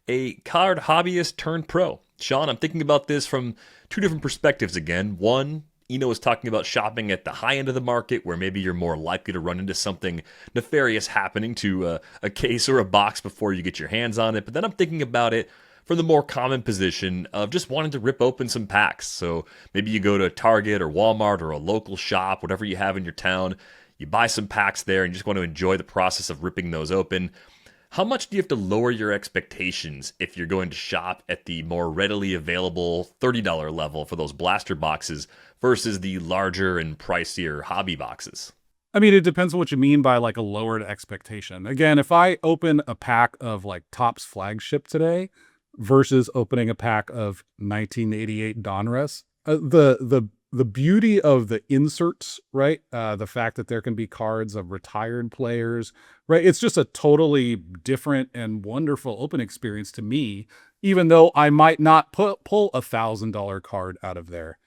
a card hobbyist turned pro. Sean, I'm thinking about this from two different perspectives again. One, Eno is talking about shopping at the high end of the market where maybe you're more likely to run into something nefarious happening to a case or a box before you get your hands on it. But then I'm thinking about it from the more common position of just wanting to rip open some packs. So maybe you go to Target or Walmart or a local shop, whatever you have in your town. You buy some packs there and you just want to enjoy the process of ripping those open. How much do you have to lower your expectations if you're going to shop at the more readily available $30 level for those blaster boxes versus the larger and pricier hobby boxes? I mean, it depends on what you mean by like a lowered expectation. Again, if I open a pack of like Topps flagship today versus opening a pack of 1988 Donruss, the beauty of the inserts, right? The fact that there can be cards of retired players, right? It's just a totally different and wonderful open experience to me, even though I might not pull $1,000 card out of there.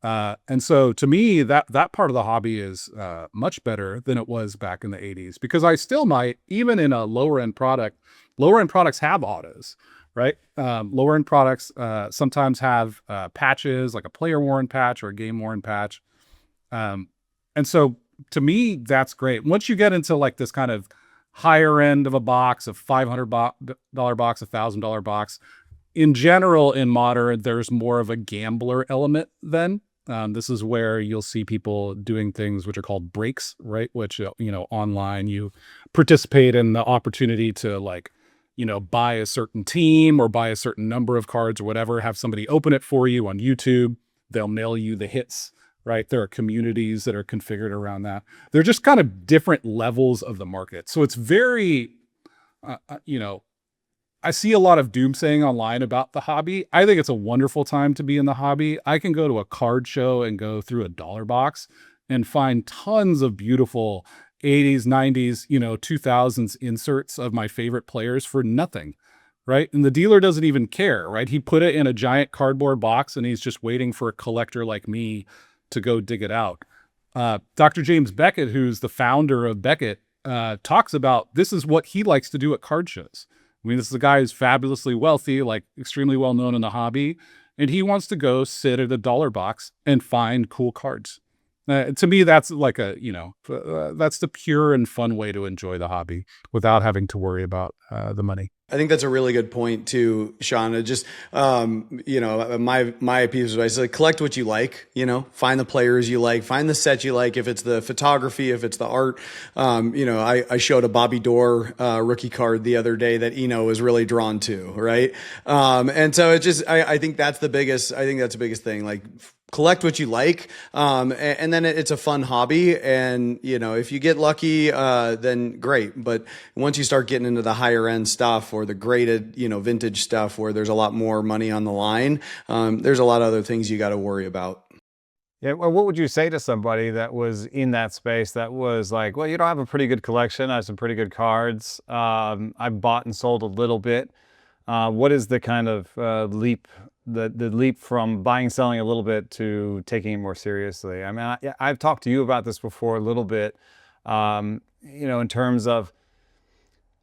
And so to me, that part of the hobby is much better than it was back in the 80s, because I still might, even in a lower end products have autos. Right. Lower end products sometimes have patches, like a player worn patch or a game worn patch. And so to me, that's great. Once you get into like this kind of higher end of a box, of $500 box, $1,000 box, in general, in modern, there's more of a gambler element then. This is where you'll see people doing things which are called breaks, right? Which, online you participate in the opportunity to like, buy a certain team or buy a certain number of cards or whatever, have somebody open it for you on YouTube. They'll mail you the hits, right? There are communities that are configured around that. They're just kind of different levels of the market. So it's very, I see a lot of doomsaying online about the hobby. I think it's a wonderful time to be in the hobby. I can go to a card show and go through a dollar box and find tons of beautiful 80s, 90s, 2000s inserts of my favorite players for nothing, right? And the dealer doesn't even care, right? He put it in a giant cardboard box and he's just waiting for a collector like me to go dig it out. Dr. James Beckett, who's the founder of Beckett, talks about this is what he likes to do at card shows. I mean, this is a guy who's fabulously wealthy, like extremely well known in the hobby, and he wants to go sit at a dollar box and find cool cards. To me, that's like that's the pure and fun way to enjoy the hobby without having to worry about the money. I think that's a really good point too, Sean. It just, my piece of advice is like, collect what you like, find the players you like, find the set you like. If it's the photography, if it's the art, I showed a Bobby Doerr rookie card the other day that Eno was really drawn to. Right. And so it just, I think that's the biggest thing. Like, collect what you like. And then it's a fun hobby. And, if you get lucky, then great. But once you start getting into the higher end stuff or the graded, vintage stuff where there's a lot more money on the line, there's a lot of other things you got to worry about. Yeah, well, what would you say to somebody that was in that space that was like, well, I have a pretty good collection. I have some pretty good cards. I've bought and sold a little bit. What is the kind of leap, the leap from buying and selling a little bit to taking it more seriously? I mean, I've talked to you about this before a little bit, in terms of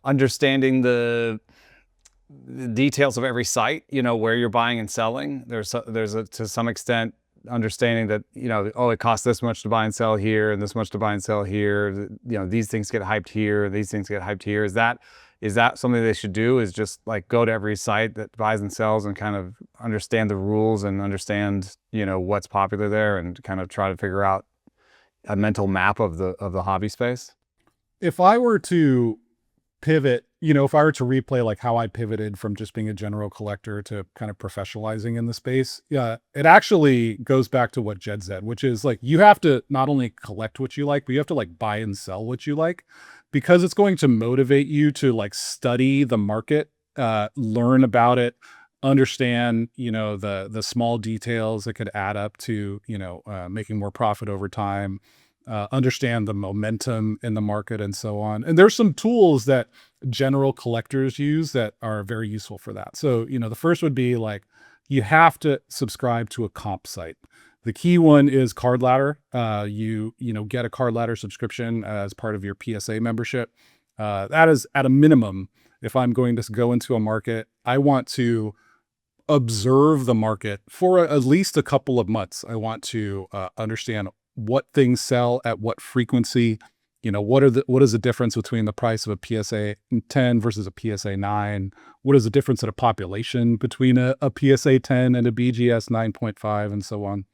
understanding the details of every site, where you're buying and selling. There's to some extent understanding that, it costs this much to buy and sell here and this much to buy and sell here. These things get hyped here, these things get hyped here. Is that something they should do, is just like go to every site that buys and sells and kind of understand the rules and understand, what's popular there and kind of try to figure out a mental map of the hobby space? If I were to pivot, if I were to replay like how I pivoted from just being a general collector to kind of professionalizing in the space, it actually goes back to what Jed said, which is like, you have to not only collect what you like, but you have to like buy and sell what you like, because it's going to motivate you to like study the market, learn about it, understand, the small details that could add up to, making more profit over time. understand the momentum in the market and so on. And there's some tools that general collectors use that are very useful for that. So, the first would be like, you have to subscribe to a comp site. The key one is Card Ladder. You get a Card Ladder subscription as part of your PSA membership. That is at a minimum. If I'm going to go into a market, I want to observe the market for at least a couple of months. I want to understand what things sell at what frequency. What is the difference between the price of a PSA 10 versus a PSA 9? What is the difference in a population between a PSA 10 and a BGS 9.5 and so on?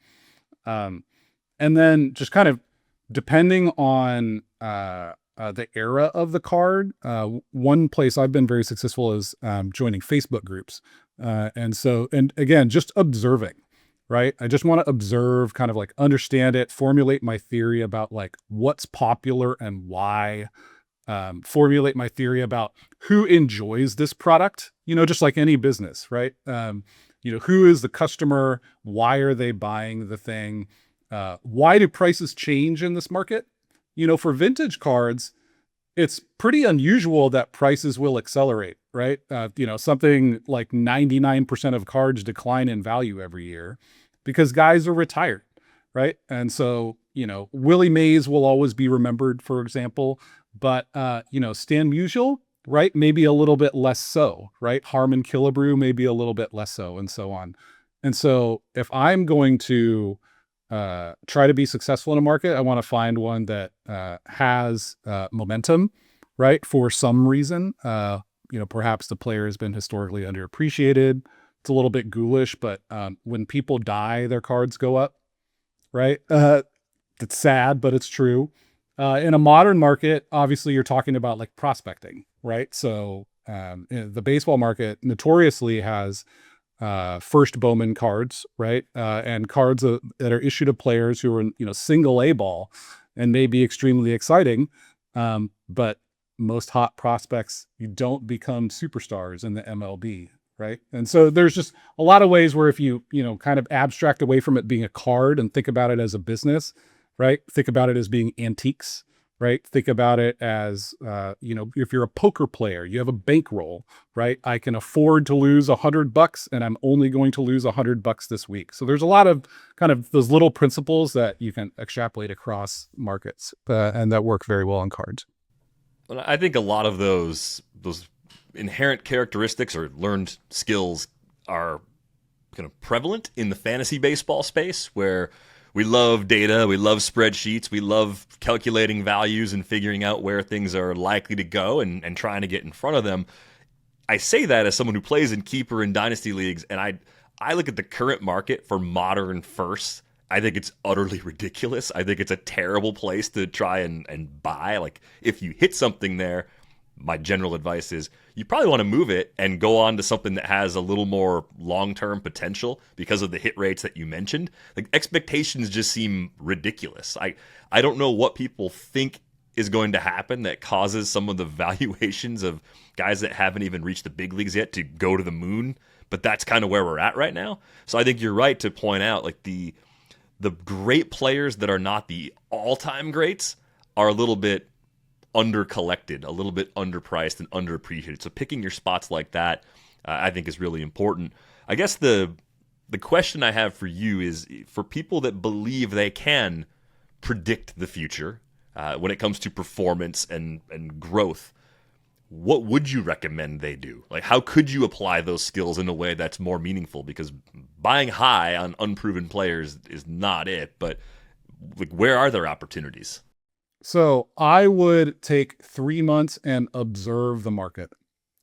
And then just kind of depending on the era of the card, one place I've been very successful is joining Facebook groups. And again, just observing. Right? I just want to observe, kind of like understand it, formulate my theory about like what's popular and why, formulate my theory about who enjoys this product, just like any business, right? Who is the customer? Why are they buying the thing? Why do prices change in this market? For vintage cards, it's pretty unusual that prices will accelerate, right? Something like 99% of cards decline in value every year because guys are retired, right? And so, Willie Mays will always be remembered, for example, but, Stan Musial, right? Maybe a little bit less so, right? Harmon Killebrew, maybe a little bit less so, and so on. And so if I'm going to try to be successful in a market, I want to find one that has momentum, right? For some reason, perhaps the player has been historically underappreciated. It's a little bit ghoulish, but when people die, their cards go up, right? It's sad, but it's true. In a modern market, obviously you're talking about like prospecting, right? So the baseball market notoriously has first Bowman cards, right? And cards that are issued to players who are, single A ball and may be extremely exciting. But most hot prospects, you don't become superstars in the MLB, right? And so there's just a lot of ways where if you, kind of abstract away from it being a card and think about it as a business, right? Think about it as being antiques, right? Think about it as, if you're a poker player, you have a bankroll, right? I can afford to lose $100 and I'm only going to lose $100 this week. So there's a lot of kind of those little principles that you can extrapolate across markets and that work very well on cards. I think a lot of those inherent characteristics or learned skills are kind of prevalent in the fantasy baseball space, where we love data, we love spreadsheets, we love calculating values and figuring out where things are likely to go and trying to get in front of them. I say that as someone who plays in keeper and dynasty leagues, and I look at the current market for modern firsts. I think it's utterly ridiculous. I think it's a terrible place to try and buy. Like, if you hit something there, my general advice is you probably want to move it and go on to something that has a little more long-term potential because of the hit rates that you mentioned. Like, expectations just seem ridiculous. I don't know what people think is going to happen that causes some of the valuations of guys that haven't even reached the big leagues yet to go to the moon, but that's kind of where we're at right now. So I think you're right to point out, like, the great players that are not the all-time greats are a little bit under-collected, a little bit underpriced and underappreciated. So picking your spots like that, I think, is really important. I guess the question I have for you is, for people that believe they can predict the future when it comes to performance and growth, what would you recommend they do? Like, how could you apply those skills in a way that's more meaningful? Because buying high on unproven players is not it, but like, where are there opportunities? So I would take 3 months and observe the market.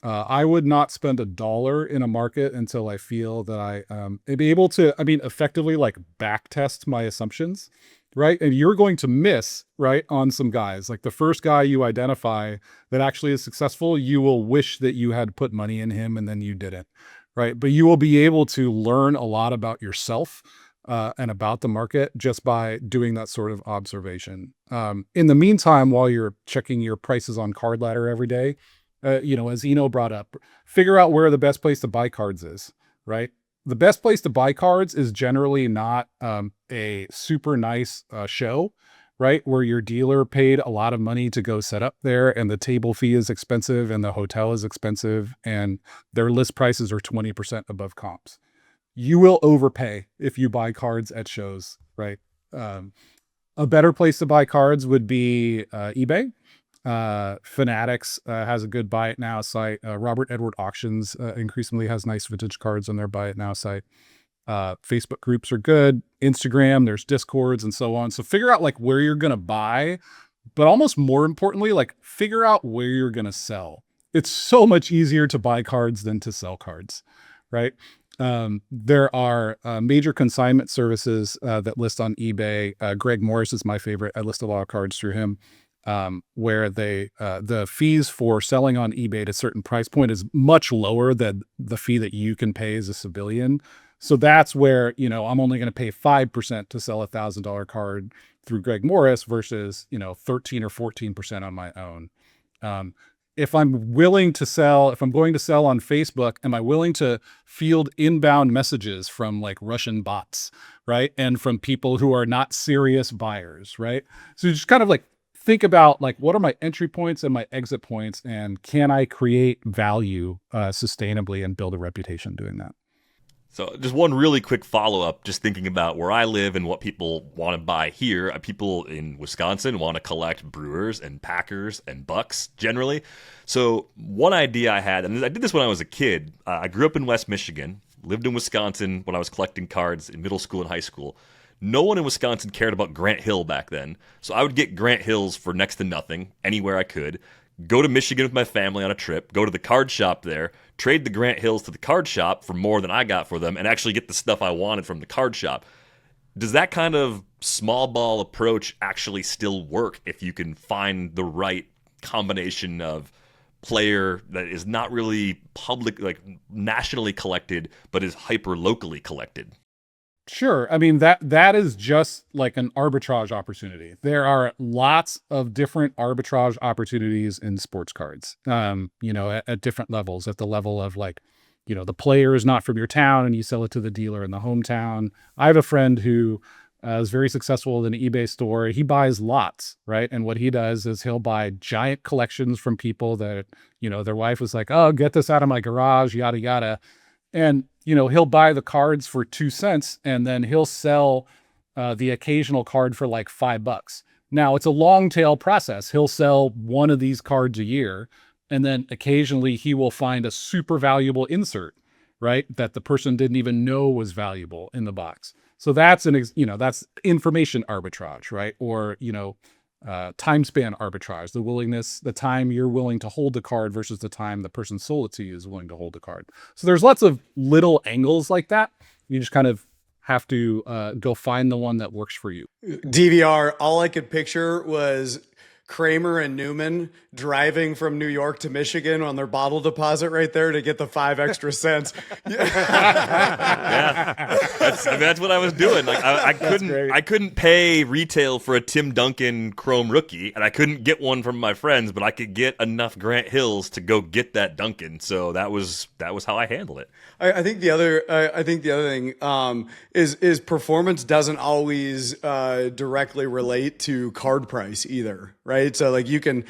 I would not spend $1 in a market until I feel that I am able to, effectively like back test my assumptions, right? And you're going to miss, right, on some guys. Like, the first guy you identify that actually is successful, you will wish that you had put money in him and then you didn't, right? But you will be able to learn a lot about yourself and about the market just by doing that sort of observation. In the meantime, while you're checking your prices on Card Ladder every day, as Eno brought up, figure out where the best place to buy cards is, right? The best place to buy cards is generally not a super nice show, right? Where your dealer paid a lot of money to go set up there, and the table fee is expensive and the hotel is expensive and their list prices are 20% above comps. You will overpay if you buy cards at shows, right? A better place to buy cards would be eBay. Fanatics has a good buy it now site. Robert Edward Auctions increasingly has nice vintage cards on their buy it now site. Facebook groups are good. Instagram, there's Discords and so on. So figure out like where you're going to buy, but almost more importantly, like figure out where you're going to sell. It's so much easier to buy cards than to sell cards, right? There are major consignment services that list on eBay. Greg Morris is my favorite. I list a lot of cards through him, where the fees for selling on eBay at a certain price point is much lower than the fee that you can pay as a civilian. So that's where, I'm only going to pay 5% to sell $1,000 card through Greg Morris versus, 13 or 14% on my own. If I'm going to sell on Facebook, am I willing to field inbound messages from like Russian bots, right? And from people who are not serious buyers, right? So just kind of like think about like, what are my entry points and my exit points, and can I create value sustainably and build a reputation doing that? So just one really quick follow-up, just thinking about where I live and what people want to buy here. People in Wisconsin want to collect Brewers and Packers and Bucks generally. So one idea I had, and I did this when I was a kid. I grew up in West Michigan, lived in Wisconsin when I was collecting cards in middle school and high school. No one in Wisconsin cared about Grant Hill back then. So I would get Grant Hills for next to nothing, anywhere I could. Go to Michigan with my family on a trip, go to the card shop there, trade the Grant Hills to the card shop for more than I got for them, and actually get the stuff I wanted from the card shop. Does that kind of small ball approach actually still work if you can find the right combination of player that is not really public, like nationally collected, but is hyper locally collected? Sure. I mean, that is just like an arbitrage opportunity. There are lots of different arbitrage opportunities in sports cards, at different levels. At the level of like, the player is not from your town and you sell it to the dealer in the hometown. I have a friend who is very successful in an eBay store. He buys lots, right? And what he does is he'll buy giant collections from people that, their wife was like, oh, get this out of my garage, yada, yada. And, he'll buy the cards for 2 cents and then he'll sell the occasional card for like $5. Now it's a long tail process. He'll sell one of these cards a year, and then occasionally he will find a super valuable insert, right? That the person didn't even know was valuable in the box. So that's that's information arbitrage, right? Or, time span arbitrage, the time you're willing to hold the card versus the time the person sold it to you is willing to hold the card. So there's lots of little angles like that. You just kind of have to go find the one that works for you. DVR, all I could picture was Kramer and Newman driving from New York to Michigan on their bottle deposit right there to get the 5 extra cents. Yeah, that's what I was doing. Like I couldn't pay retail for a Tim Duncan Chrome rookie, and I couldn't get one from my friends, but I could get enough Grant Hills to go get that Duncan. So that was how I handled it. I think the other thing is performance doesn't always directly relate to card price either, right? So like you can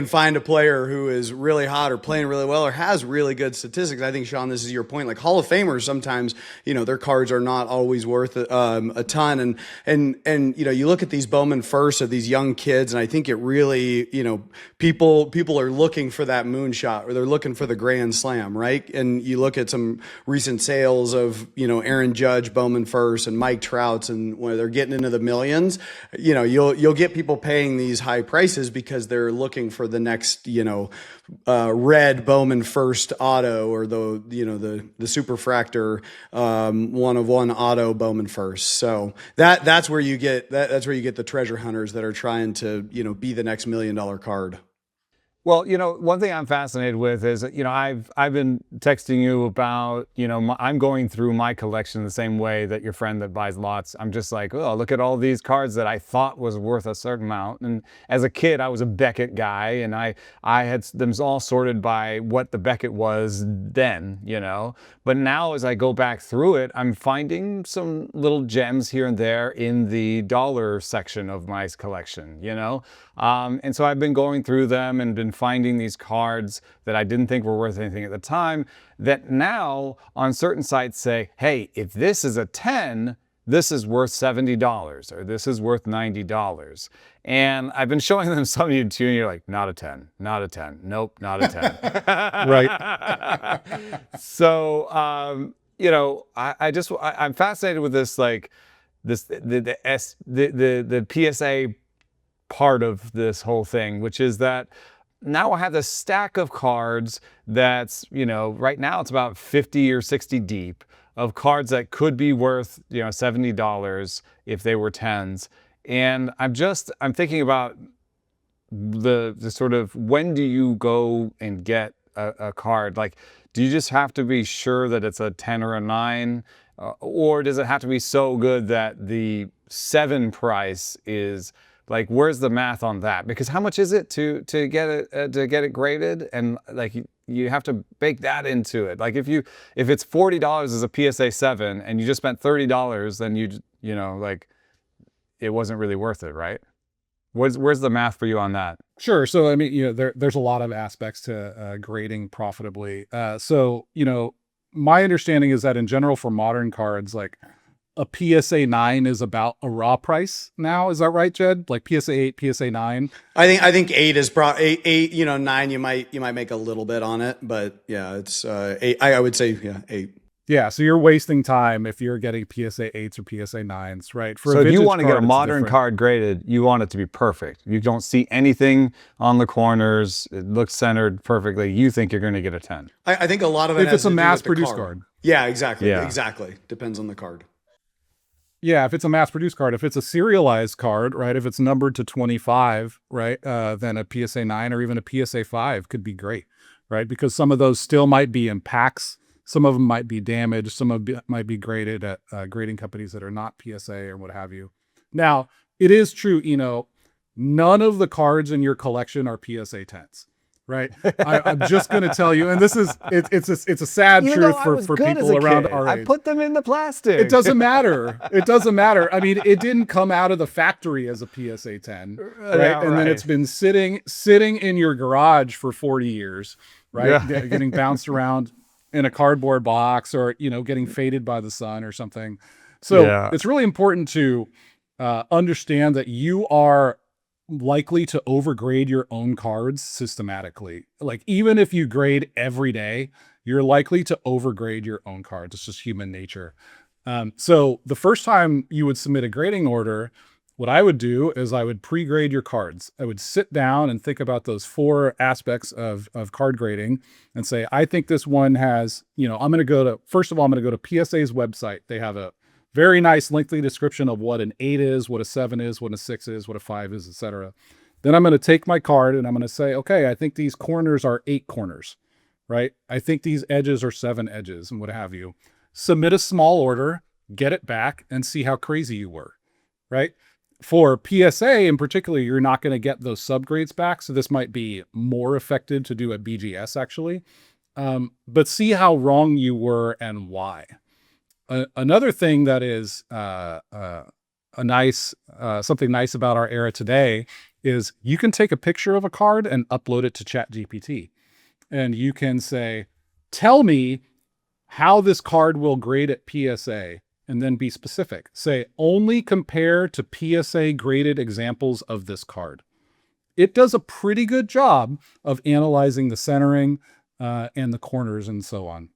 find a player who is really hot or playing really well or has really good statistics. I think, Sean, this is your point. Like Hall of Famers, sometimes their cards are not always worth a ton, and you look at these Bowman first of these young kids, and I think it really people are looking for that moonshot, or they're looking for the grand slam, right? And you look at some recent sales of Aaron Judge Bowman first and Mike Trout's, and where they're getting into the millions, you'll get people paying these high prices because they're looking for the next red Bowman first auto, or the Superfractor 1/1 auto Bowman first. So that's where you get the treasure hunters that are trying to be the next $1 million card. Well, one thing I'm fascinated with is, I've been texting you about, I'm going through my collection the same way that your friend that buys lots. I'm just like, oh, look at all these cards that I thought was worth a certain amount. And as a kid, I was a Beckett guy, and I had them all sorted by what the Beckett was then, But now as I go back through it, I'm finding some little gems here and there in the dollar section of my collection, And so I've been going through them and been finding these cards that I didn't think were worth anything at the time that now on certain sites say, hey, if this is a 10, this is worth $70 or this is worth $90. And I've been showing them some of you too, and you're like, not a 10, not a 10. Nope, not a 10. Right. So, I'm fascinated with this, like the PSA part of this whole thing, which is that now I have this stack of cards that's, right now it's about 50 or 60 deep of cards that could be worth, $70 if they were 10s. And I'm thinking about the sort of, when do you go and get a card? Like, do you just have to be sure that it's a 10 or a 9? Or does it have to be so good that the 7 price is, like, where's the math on that? Because how much is it to get it graded? And like you have to bake that into it. Like if it's $40 as a PSA 7 and you just spent $30, then like it wasn't really worth it, right? Where's the math for you on that? Sure. So, I mean, there's a lot of aspects to grading profitably. My understanding is that in general for modern cards, like a PSA 9 is about a raw price now. Is that right, Jed? Like PSA 8, PSA 9? I think 8 is eight, 9, you might make a little bit on it, but yeah, it's 8. I would say, 8. Yeah, so you're wasting time if you're getting PSA 8s or PSA 9s, right? So if you want to get a modern card graded, you want it to be perfect. You don't see anything on the corners. It looks centered perfectly. You think you're going to get a 10. I think a lot of it if has it's a to do with the mass-produced card. Yeah, exactly. Yeah. Exactly. Depends on the card. Yeah, if it's a mass-produced card. If it's a serialized card, right, if it's numbered to 25, right, then a PSA 9 or even a PSA 5 could be great, right? Because some of those still might be in packs. Some of them might be damaged. Some of them might be graded at grading companies that are not PSA or what have you. Now, it is true, none of the cards in your collection are PSA 10s, right? I'm just going to tell you, and this is, it's a sad truth for people around our age. I put them in the plastic. It doesn't matter. It doesn't matter. I mean, it didn't come out of the factory as a PSA 10, right? Yeah, and then it's been sitting in your garage for 40 years, right? Yeah. Getting bounced around in a cardboard box or, getting faded by the sun or something. So It's really important to understand that you are likely to overgrade your own cards systematically. Like, even if you grade every day, you're likely to overgrade your own cards. It's just human nature. So the first time you would submit a grading order, what I would do is I would pre-grade your cards. I would sit down and think about those 4 aspects of card grading and say, I think this one has, first of all, I'm going to go to PSA's website. They have a very nice lengthy description of what an 8 is, what a 7 is, what a 6 is, what a 5 is, etc. Then I'm going to take my card and I'm going to say, okay, I think these corners are 8 corners, right? I think these edges are 7 edges and what have you. Submit a small order, get it back, and see how crazy you were, right? For PSA in particular, you're not going to get those subgrades back. So this might be more effective to do at BGS actually. But see how wrong you were and why. Another thing that is something nice about our era today is you can take a picture of a card and upload it to ChatGPT. And you can say, tell me how this card will grade at PSA. And then be specific. Say, only compare to PSA graded examples of this card. It does a pretty good job of analyzing the centering and the corners and so on.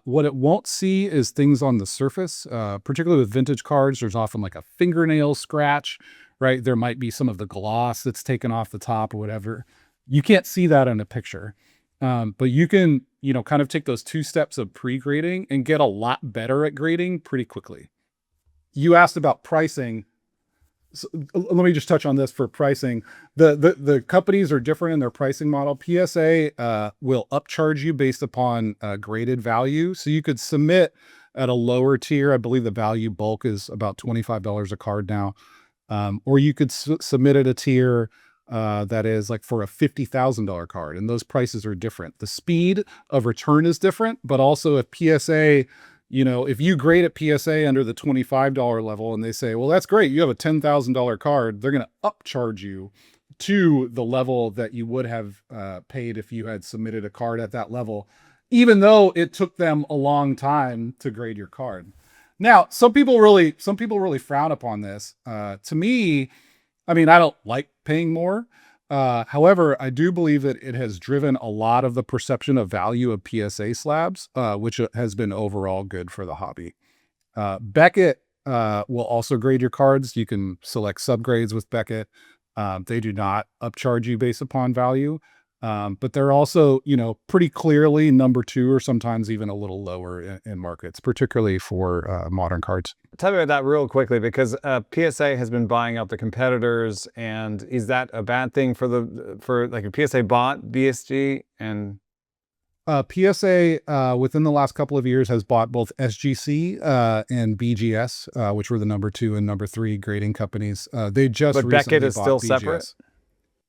What it won't see is things on the surface, particularly with vintage cards. There's often like a fingernail scratch, right? There might be some of the gloss that's taken off the top or whatever. You can't see that in a picture. But you can, kind of take those 2 steps of pre-grading and get a lot better at grading pretty quickly. You asked about pricing. So let me just touch on this for pricing. The companies are different in their pricing model. PSA will upcharge you based upon graded value. So you could submit at a lower tier. I believe the value bulk is about $25 a card now. Or you could submit at a tier that is like for a $50,000 card. And those prices are different. The speed of return is different, but also if PSA, if you grade at PSA under the $25 level and they say, well, that's great, you have a $10,000 card, they're going to upcharge you to the level that you would have paid if you had submitted a card at that level, even though it took them a long time to grade your card. Now, some people really frown upon this. To me, I don't like paying more. However, I do believe that it has driven a lot of the perception of value of PSA slabs, which has been overall good for the hobby. Beckett will also grade your cards. You can select subgrades with Beckett. They do not upcharge you based upon value, but they're also, pretty clearly number 2 or sometimes even a little lower in markets, particularly for modern cards. Tell me about that real quickly, because PSA has been buying out the competitors, and is that a bad thing for like a PSA bought BSG and PSA within the last couple of years has bought both SGC and BGS, which were the number 2 and number 3 grading companies. They just but recently Beckett is bought still BGS. separate?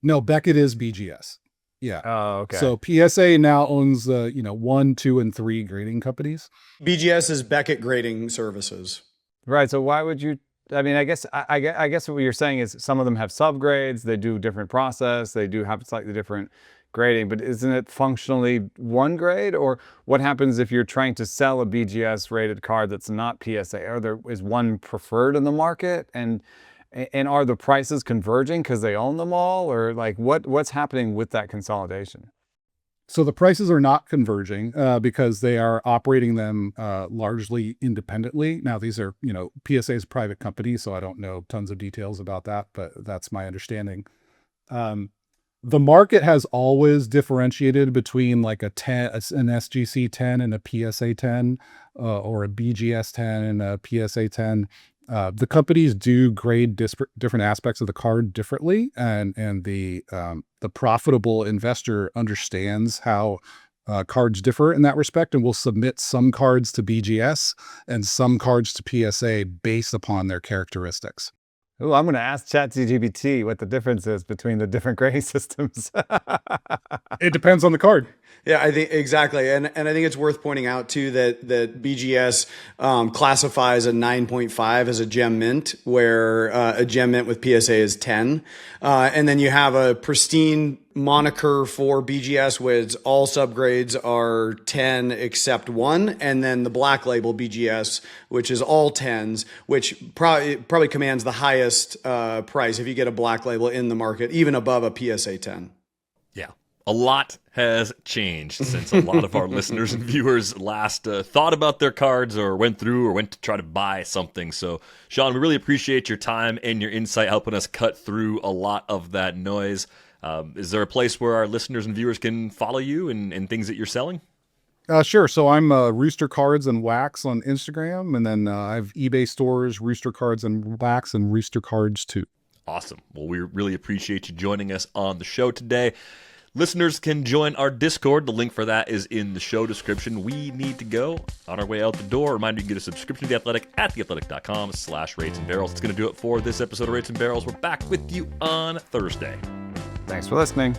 No, Beckett is BGS. Yeah. Oh, okay. So PSA now owns the 1, 2, and 3 grading companies. BGS is Beckett Grading Services. Right. So why would you? I guess what you're saying is some of them have subgrades. They do different process. They do have slightly different grading. But isn't it functionally one grade? Or what happens if you're trying to sell a BGS rated card that's not PSA? Is one preferred in the market? And are the prices converging because they own them all? Or like what's happening with that consolidation? So the prices are not converging because they are operating them largely independently. Now, these are, PSA's private company, so I don't know tons of details about that, but that's my understanding. The market has always differentiated between like an SGC 10 and a PSA 10 or a BGS 10 and a PSA 10. The companies do grade different aspects of the card differently, and the profitable investor understands how cards differ in that respect, and will submit some cards to BGS and some cards to PSA based upon their characteristics. Oh, I'm going to ask ChatGPT what the difference is between the different grading systems. It depends on the card. Yeah, I think exactly. And I think it's worth pointing out too that BGS classifies a 9.5 as a gem mint, where a gem mint with PSA is 10. And then you have a pristine moniker for BGS, which all subgrades are 10 except 1, and then the black label BGS, which is all 10s, which probably commands the highest price if you get a black label in the market, even above a PSA 10. Yeah. A lot has changed since a lot of our listeners and viewers last thought about their cards or went through or went to try to buy something. So, Sean, we really appreciate your time and your insight helping us cut through a lot of that noise. Is there a place where our listeners and viewers can follow you and things that you're selling? Sure. So I'm Rooster Cards and Wax on Instagram, and then I have eBay stores, Rooster Cards and Wax, and Rooster Cards too. Awesome. Well, we really appreciate you joining us on the show today. Listeners can join our Discord. The link for that is in the show description. We need to go on our way out the door. Reminder, you can get a subscription to The Athletic at theathletic.com/Rates and Barrels. It's going to do it for this episode of Rates and Barrels. We're back with you on Thursday. Thanks for listening.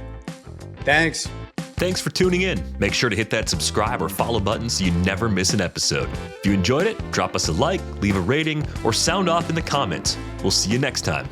Thanks. Thanks for tuning in. Make sure to hit that subscribe or follow button so you never miss an episode. If you enjoyed it, drop us a like, leave a rating, or sound off in the comments. We'll see you next time.